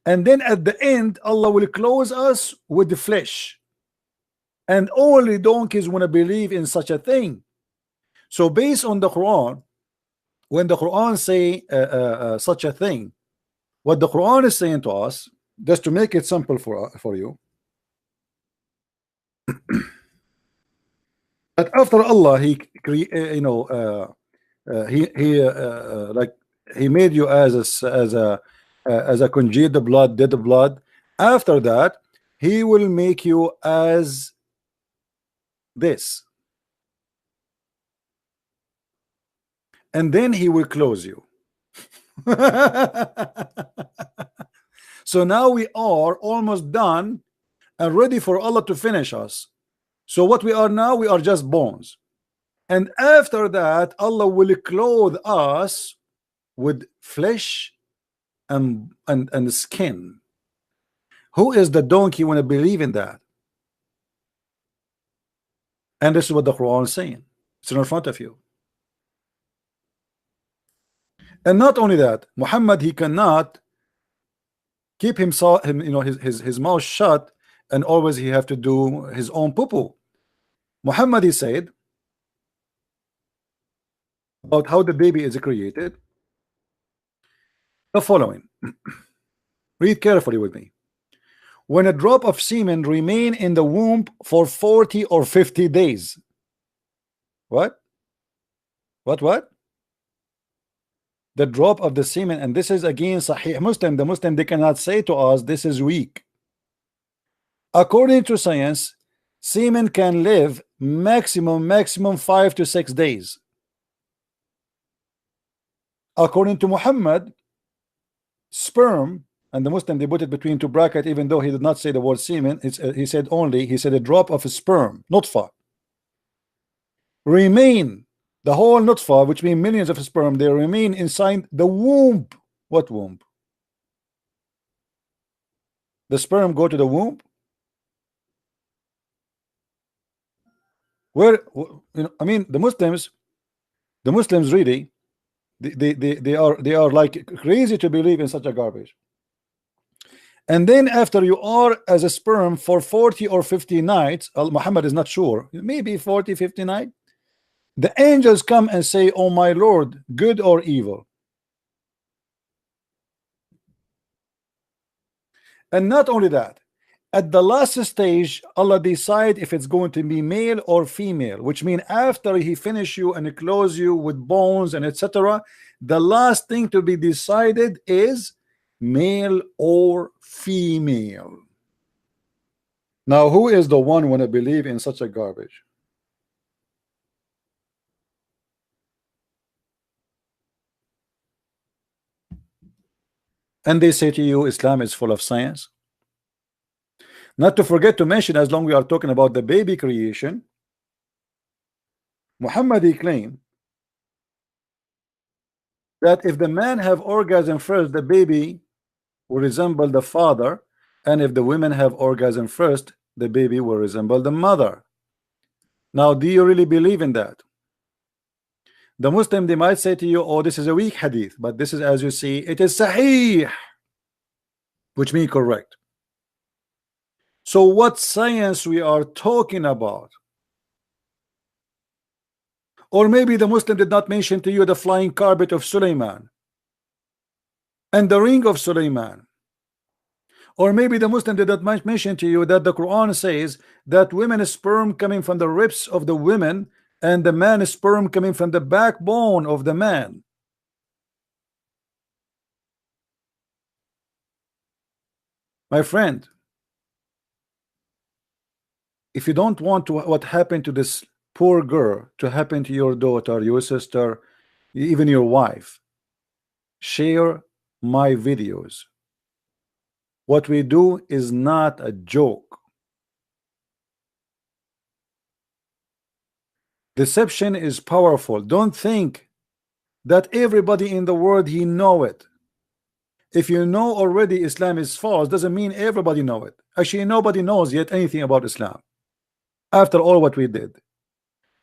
and then at the end Allah will close us with the flesh, and only donkeys want to believe in such a thing. So based on the Quran, when the Quran say such a thing, what the Quran is saying to us, just to make it simple for you, that after Allah he like he made you as a congealed blood, dead blood. After that he will make you as this, and then he will close you. So now we are almost done and ready for Allah to finish us. So what we are now, we are just bones, and after that Allah will clothe us with flesh and skin. Who is the donkey when I believe in that? And this is what the Quran is saying. It's in front of you. And not only that, Muhammad, he cannot keep himself, his mouth shut, and always he have to do his own poo-poo. Muhammad, he said about how the baby is created the following. Read carefully with me. When a drop of semen remain in the womb for 40 or 50 days. What? The drop of the semen, and this is again Sahih Muslim. The Muslim, they cannot say to us this is weak. According to science, semen can live maximum 5 to 6 days. According to Muhammad, sperm, and the Muslim, they put it between two brackets, even though he did not say the word semen. He said a drop of a sperm, nutfa, remain, the whole nutfa, which means millions of sperm, they remain inside the womb. What womb? The sperm go to the womb? Where, you know, I mean, the Muslims really, they are like crazy to believe in such a garbage. And then after you are as a sperm for 40 or 50 nights, Muhammad is not sure, maybe 40, 50 nights, the angels come and say, oh my Lord, good or evil. And not only that, at the last stage, Allah decide if it's going to be male or female, which means after he finish you and close you with bones and etc., the last thing to be decided is male or female. Now, who is the one when I believe in such a garbage? And they say to you, Islam is full of science. Not to forget to mention, as long we are talking about the baby creation, Muhammad, he claimed that if the man have orgasm first, the baby will resemble the father, and if the women have orgasm first, the baby will resemble the mother. Now, do you really believe in that? The Muslim, they might say to you, oh, this is a weak hadith, but this is, as you see, it is sahih, which means correct. So what science we are talking about? Or maybe the Muslim did not mention to you the flying carpet of Sulaiman and the ring of Sulaiman. Or maybe the Muslim did not mention to you that the Quran says that women's sperm coming from the ribs of the women and the man's sperm coming from the backbone of the man. My friend, if you don't want to what happened to this poor girl to happen to your daughter, your sister, even your wife, share my videos. What we do is not a joke. Deception is powerful. Don't think that everybody in the world he know it. If you know already Islam is false, doesn't mean everybody know it. Actually, nobody knows yet anything about Islam. After all what we did,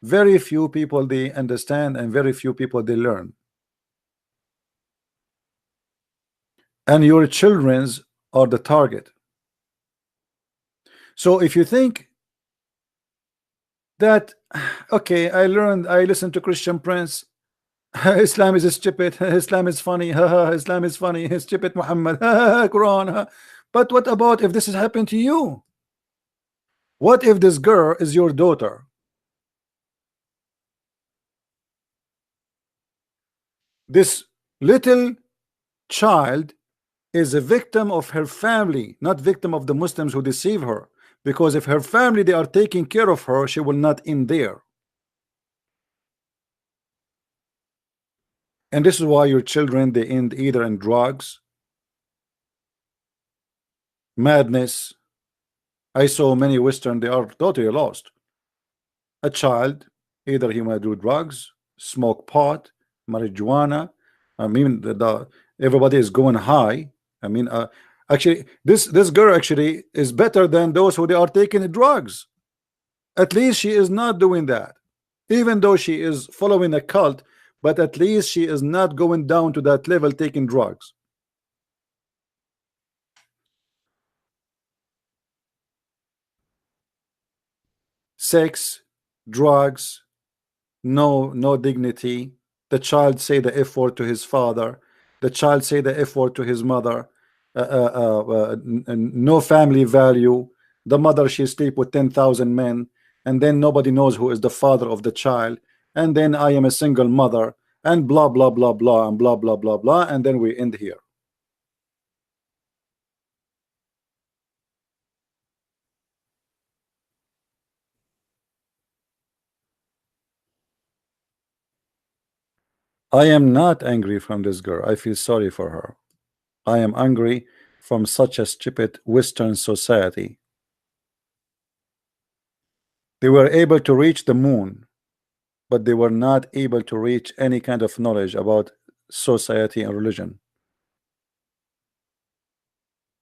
very few people they understand and very few people they learn. And your children's are the target. So if you think that, okay, I listened to Christian Prince, Islam is stupid, Islam is funny, Islam is funny, stupid Muhammad, Quran, but what about if this has happened to you? What if this girl is your daughter? This little child is a victim of her family, not victim of the Muslims who deceive her. Because if her family they are taking care of her, she will not end there. And this is why your children they end either in drugs, madness. I saw many Western, they are totally lost. A child, either he might do drugs, smoke pot, marijuana. I mean, everybody is going high. I mean, actually, this girl actually is better than those who they are taking drugs. At least she is not doing that, even though she is following a cult. But at least she is not going down to that level taking drugs. Sex, drugs, no dignity. The child say the F word to his father. The child say the F word to his mother. No family value. The mother, she sleep with 10,000 men, and then nobody knows who is the father of the child. And then I am a single mother, and blah blah blah blah and blah blah blah blah, and then we end here. I am not angry from this girl. I feel sorry for her. I am angry from such a stupid Western society. They were able to reach the moon. but they were not able to reach any kind of knowledge about society and religion,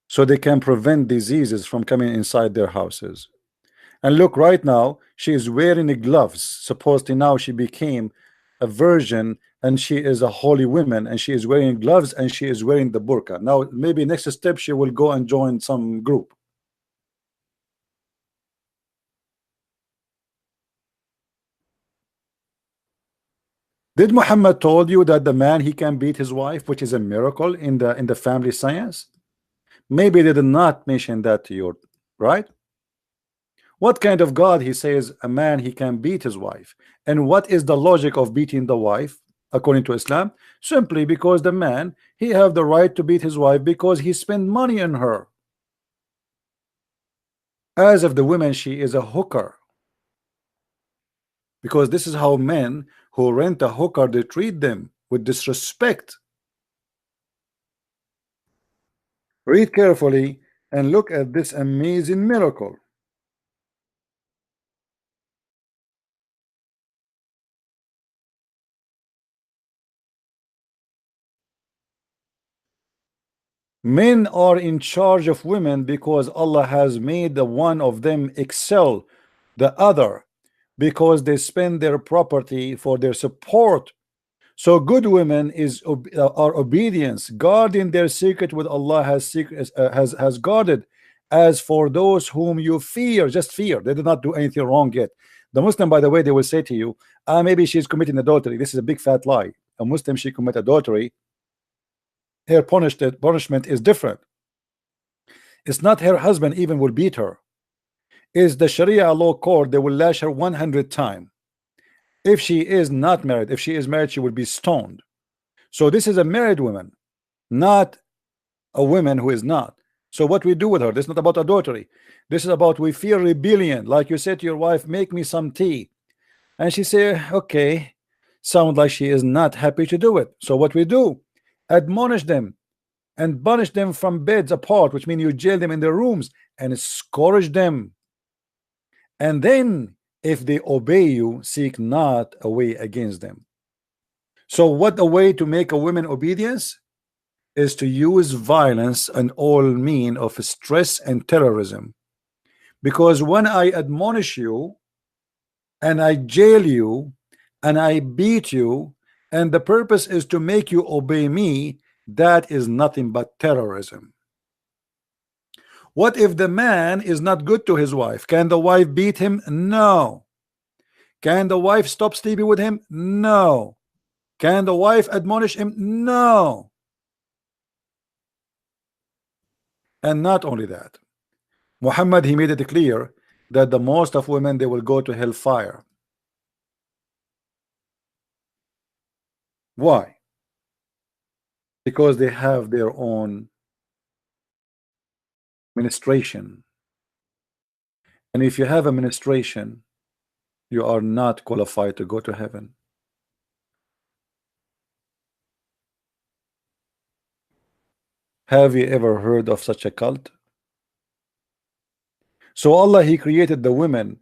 so they can prevent diseases from coming inside their houses. And look, right now she is wearing the gloves. Supposedly now she became a virgin and she is a holy woman, and she is wearing gloves and she is wearing the burqa. Now maybe next step she will go and join some group. Did Muhammad told you that the man he can beat his wife, which is a miracle in the family science? Maybe they did not mention that to you, right? What kind of God he says a man he can beat his wife? And what is the logic of beating the wife according to Islam? Simply because the man he have the right to beat his wife because he spent money on her, as if the woman she is a hooker, because this is how men who rent a hooker they treat them, with disrespect. Read carefully and look at this amazing miracle. Men are in charge of women because Allah has made the one of them excel the other, because they spend their property for their support. So good women are obedience, guarding their secret with Allah has guarded. As for those whom you fear, just fear, they did not do anything wrong yet. The Muslim, by the way, they will say to you, maybe she's committing adultery. This is a big fat lie. A Muslim, she commit adultery, her punishment is different. It's not her husband even will beat her. Is the Sharia law court, they will lash her 100 times. If she is not married, if she is married, she will be stoned. So this is a married woman, not a woman who is not. So what we do with her, this is not about adultery. This is about we fear rebellion. Like you said to your wife, make me some tea, and she say, okay, sound like she is not happy to do it. So what we do, admonish them and banish them from beds apart, which means you jail them in their rooms and scourge them. And then if they obey you, seek not a way against them. So what a way to make a woman obedience is to use violence and all mean of stress and terrorism. Because when I admonish you and I jail you and I beat you, and the purpose is to make you obey me, that is nothing but terrorism. What if the man is not good to his wife? Can the wife beat him? No. Can the wife stop sleeping with him? No. Can the wife admonish him? No. And not only that, Muhammad, he made it clear that the most of women, they will go to hellfire. Why? Because they have their own ministration. And if you have a ministration, you are not qualified to go to heaven. Have you ever heard of such a cult? So Allah, he created the women,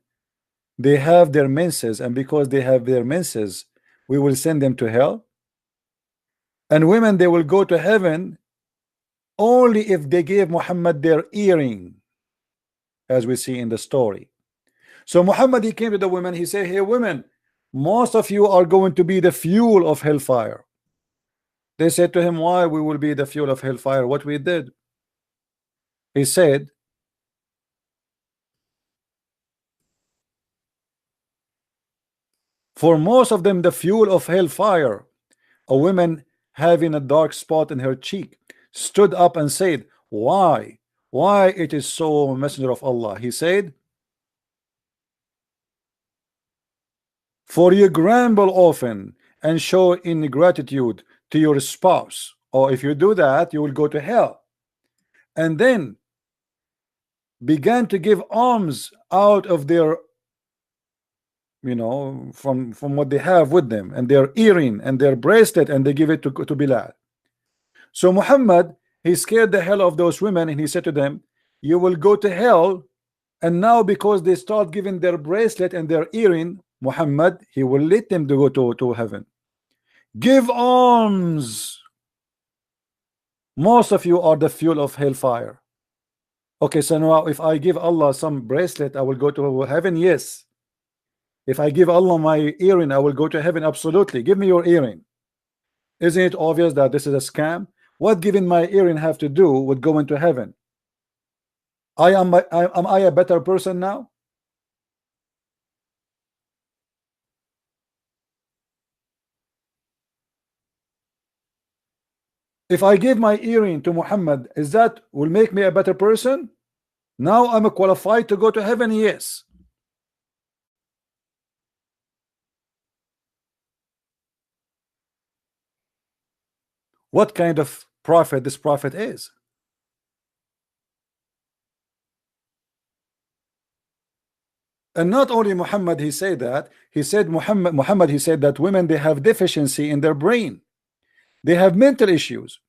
they have their menses, and because they have their menses, we will send them to hell. And women, they will go to heaven only if they gave Muhammad their earring, as we see in the story. So Muhammad, he came to the women, he said, hey women, most of you are going to be the fuel of hellfire. They said to him, why we will be the fuel of hellfire? What we did? He said, for most of them, the fuel of hellfire, a woman having a dark spot in her cheek, stood up and said, why it is so, messenger of Allah? He said, for you grumble often and show ingratitude to your spouse, or if you do that, you will go to hell. And then began to give alms out of their, from what they have with them, and their earring and their bracelet, and they give it to Bilal. So Muhammad, he scared the hell of those women, and he said to them, you will go to hell. And now because they start giving their bracelet and their earring, Muhammad, he will let them to go to heaven. Give alms. Most of you are the fuel of hellfire. Okay, so now if I give Allah some bracelet, I will go to heaven. Yes. If I give Allah my earring, I will go to heaven. Absolutely. Give me your earring. Isn't it obvious that this is a scam? What giving my earring have to do with going to heaven? Am I a better person now? If I give my earring to Muhammad, is that will make me a better person? Now I'm qualified to go to heaven. Yes. What kind of prophet this prophet is? And not only Muhammad, he said that. He said Muhammad, he said that women, they have deficiency in their brain. They have mental issues.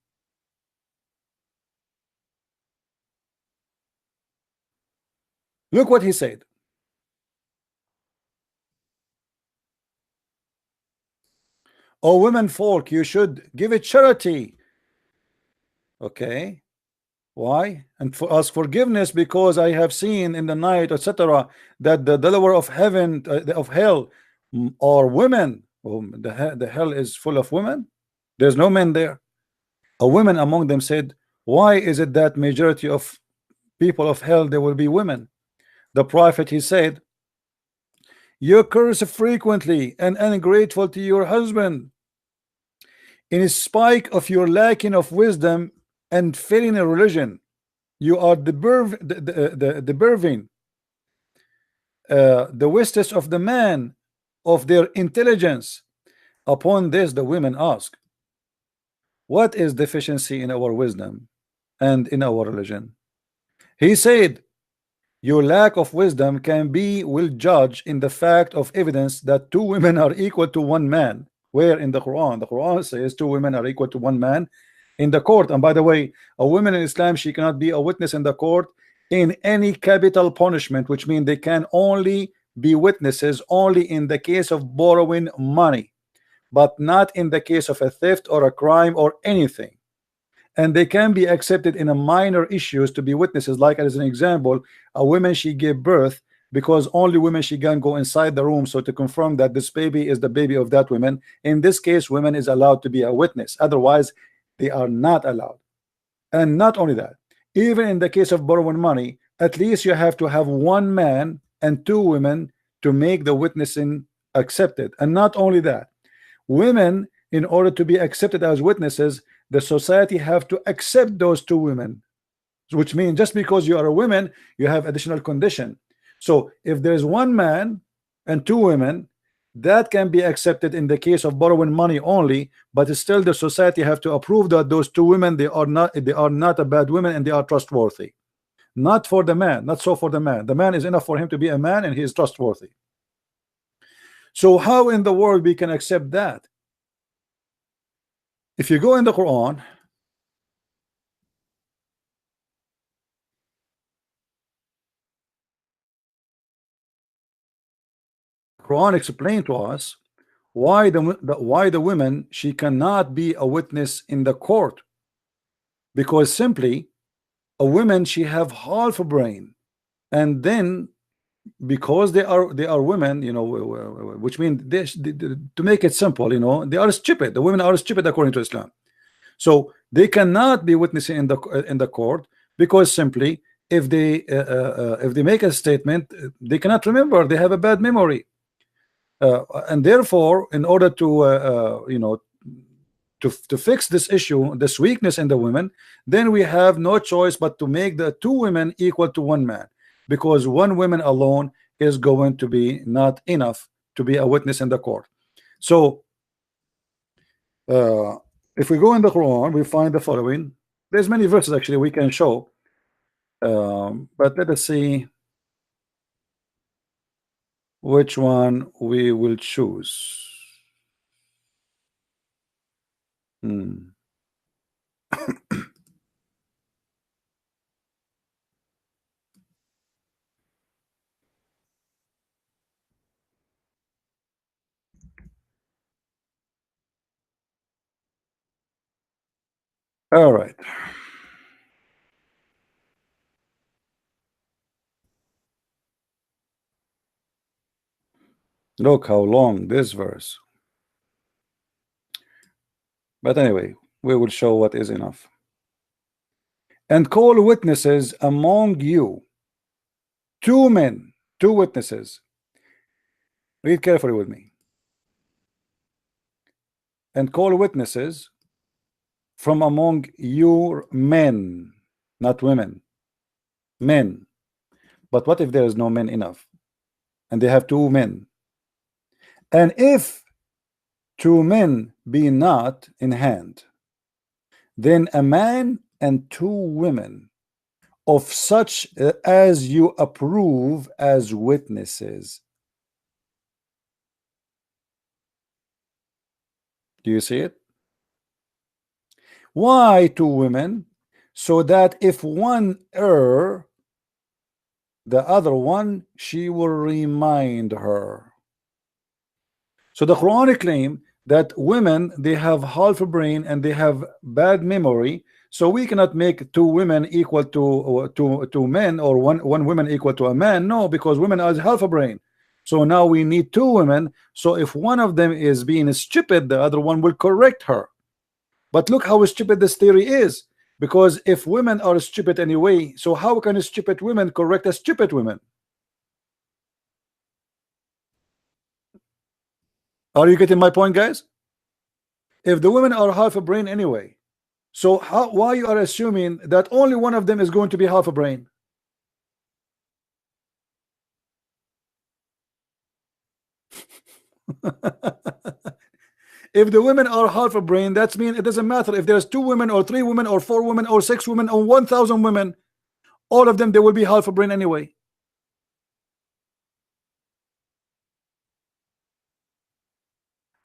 Look what he said. Oh, women folk, you should give it charity. Okay. Why? And for ask forgiveness because I have seen in the night, etc., that the lower of heaven, of hell, are women. The hell is full of women. There's no men there. A woman among them said, why is it that majority of people of hell there will be women? The prophet, he said, you curse frequently and ungrateful to your husband, in spite of your lacking of wisdom and failing in religion. You are the birving, the wastage of the man of their intelligence. Upon this, the women ask, what is deficiency in our wisdom and in our religion? He said, your lack of wisdom can be will judge in the fact of evidence that two women are equal to one man. Where in the Quran says two women are equal to one man in the court. And by the way, a woman in Islam, she cannot be a witness in the court in any capital punishment, which means they can only be witnesses only in the case of borrowing money, but not in the case of a theft or a crime or anything. And they can be accepted in a minor issues to be witnesses, like as an example, a woman, she gave birth, because only women, she can go inside the room, so to confirm that this baby is the baby of that woman. In this case, women is allowed to be a witness, otherwise they are not allowed. And not only that, even in the case of borrowing money, at least you have to have one man and two women to make the witnessing accepted. And not only that, women, in order to be accepted as witnesses, the society have to accept those two women, which means just because you are a woman, you have additional condition. So if there's one man and two women, that can be accepted in the case of borrowing money only, but still the society have to approve that those two women, they are not a bad women and they are trustworthy. Not for the man, not so for the man. The man is enough for him to be a man and he is trustworthy. So how in the world we can accept that? If you go in the Quran, Quran explained to us why the women, she cannot be a witness in the court, because simply a woman, she have half a brain, and then because they are women, you know, which means to make it simple, you know, they are stupid. The women are stupid according to Islam, so they cannot be witnessing in the court, because simply if they make a statement, they cannot remember. They have a bad memory. And therefore, in order to you know, to fix this issue, this weakness in the women, then we have no choice but to make the two women equal to one man, because one woman alone is going to be not enough to be a witness in the court. So if we go in the Quran, we find the following. There's many verses actually we can show, but let us see which one we will choose. All right. Look how long this verse. But anyway, we will show what is enough. And call witnesses among you, 2 men, 2 witnesses. Read carefully with me. And call witnesses from among your men, not women, men. But what if there is no men enough and they have 2 men? And if 2 men be not in hand, then a man and 2 women of such as you approve as witnesses. Do you see it? Why 2 women? So that if one err, the other one, she will remind her. So the Quranic claim that women, they have half a brain and they have bad memory, so we cannot make 2 women equal to men, or one woman equal to a man. No, because women are half a brain. So now we need 2 women. So if one of them is being stupid, the other one will correct her. But look how stupid this theory is, because if women are stupid anyway, so how can stupid women correct a stupid woman? Are you getting my point, guys? If the women are half a brain anyway, so why you are assuming that only one of them is going to be half a brain? If the women are half a brain, that means it doesn't matter if there's 2 women or 3 women or 4 women or 6 women or 1,000 women, all of them, they will be half a brain anyway.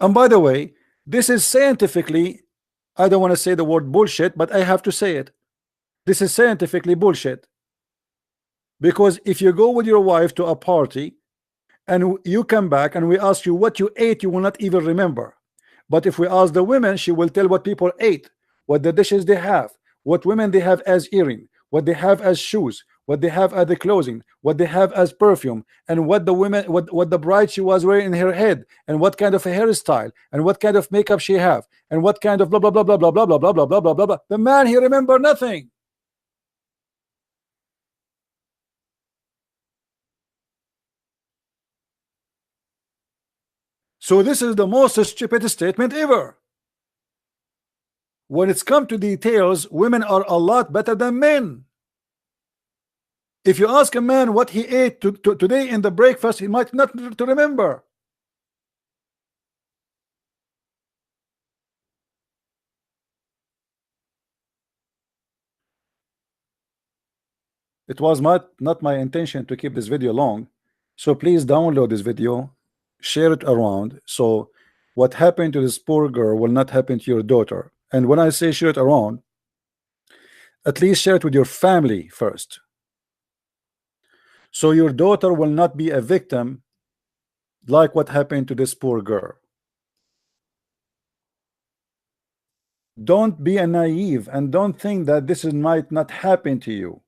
And by the way, this is scientifically, I don't want to say the word bullshit, but I have to say it. This is scientifically bullshit. Because if you go with your wife to a party and you come back and we ask you what you ate, you will not even remember. But if we ask the women, she will tell what people ate, what the dishes they have, what women they have as earring, what they have as shoes, what they have as the clothing, what they have as perfume, and what the women, what the bride she was wearing in her head, and what kind of a hairstyle, and what kind of makeup she have, and what kind of blah blah blah blah blah blah blah blah blah blah blah blah blah. The man, he remember nothing. So this is the most stupid statement ever. When it's come to details, women are a lot better than men. If you ask a man what he ate today in the breakfast, he might not to remember. It was not my intention to keep this video long, so please download this video, share it around, so what happened to this poor girl will not happen to your daughter. And when I say share it around, at least share it with your family first, so your daughter will not be a victim like what happened to this poor girl. Don't be a naive and don't think that this might not happen to you.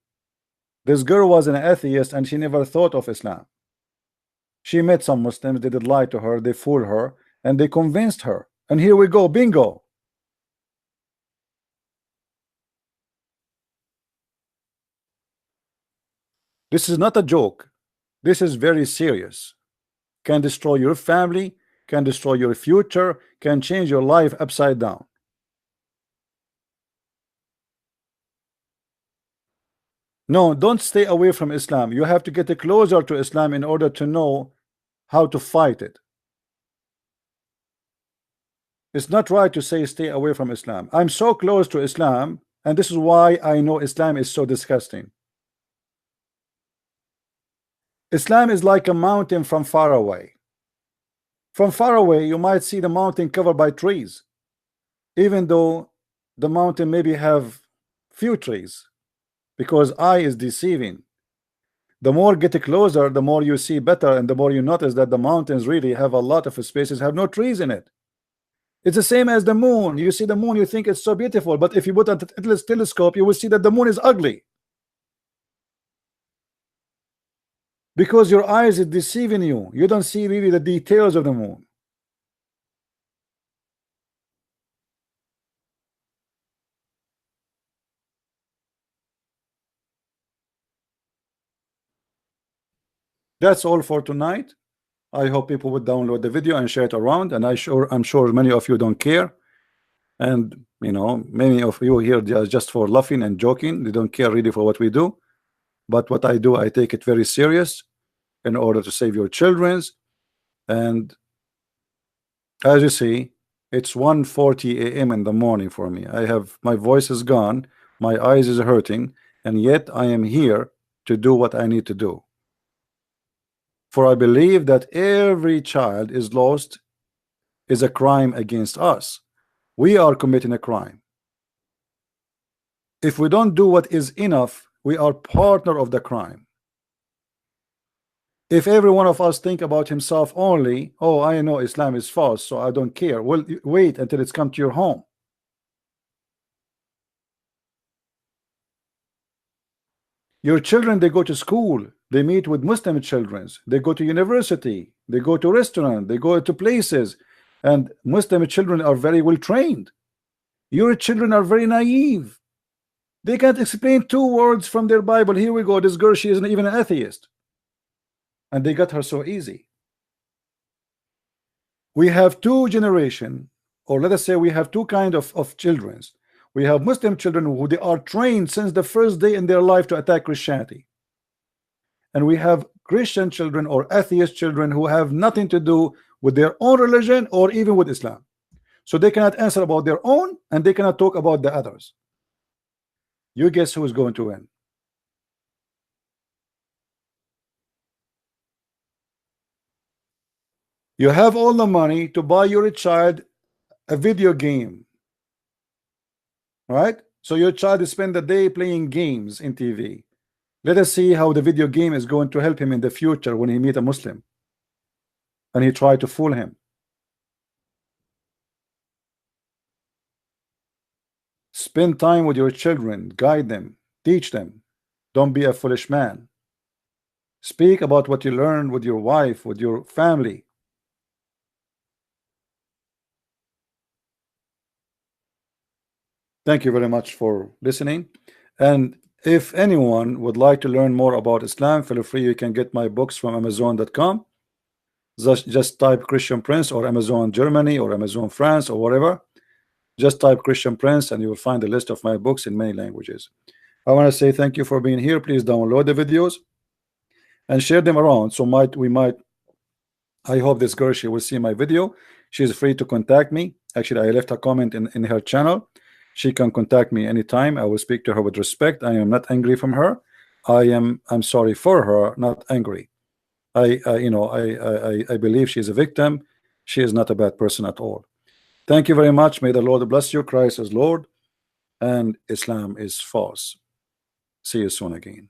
This girl was an atheist and she never thought of Islam. She met some Muslims, they did lie to her, they fooled her, and they convinced her. And here we go, bingo. This is not a joke. This is very serious. Can destroy your family, can destroy your future, can change your life upside down. No, don't stay away from Islam. You have to get closer to Islam in order to know how to fight it. It's not right to say stay away from Islam. I'm so close to Islam, and this is why I know Islam is so disgusting. Islam is like a mountain from far away. From far away, you might see the mountain covered by trees, even though the mountain maybe have few trees, because eye is deceiving. The more get closer, the more you see better, and the more you notice that the mountains really have a lot of spaces, have no trees in it. It's the same as the moon. You see the moon, you think it's so beautiful, but if you put a telescope, you will see that the moon is ugly. Because your eyes is deceiving you. You don't see really the details of the moon. That's all for tonight. I hope people would download the video and share it around, and I'm sure many of you don't care, and you know, many of you here just for laughing and joking. They don't care really for what we do, but what I do, I take it very serious in order to save your children's. And as you see, it's 1:40 a.m. in the morning for me. My voice is gone, my eyes is hurting, and yet I am here to do what I need to do. For I believe that every child is lost is a crime against us. We are committing a crime. If we don't do what is enough, we are partner of the crime. If every one of us think about himself only, oh, I know Islam is false, so I don't care. Well, wait until it's come to your home. Your children, they go to school, they meet with Muslim children, they go to university, they go to restaurant, they go to places, and Muslim children are very well trained. Your children are very naive. They can't explain 2 words from their Bible. Here we go, this girl, she isn't even an atheist, and they got her so easy. We have 2 generations, or let us say we have 2 kind of children. We have Muslim children who they are trained since the first day in their life to attack Christianity, and we have Christian children or atheist children who have nothing to do with their own religion or even with Islam, so they cannot answer about their own and they cannot talk about the others. You guess who is going to win? You have all the money to buy your child a video game, right? So your child is spend the day playing games in TV. Let us see how the video game is going to help him in the future when he meet a Muslim and he try to fool him. Spend time with your children, guide them, teach them. Don't be a foolish man. Speak about what you learned with your wife, with your family. Thank you very much for listening. And if anyone would like to learn more about Islam, feel free. You can get my books from Amazon.com. Just type Christian Prince or Amazon Germany or Amazon France or whatever. Just type Christian Prince and you will find a list of my books in many languages. I want to say thank you for being here. Please download the videos and share them around. So I hope this girl, she will see my video. She's free to contact me. Actually, I left a comment in her channel. She can contact me anytime. I will speak to her with respect. I am not angry from her. I'm sorry for her, not angry. I believe she is a victim. She is not a bad person at all. Thank you very much. May the Lord bless you. Christ is Lord and Islam is false. See you soon again.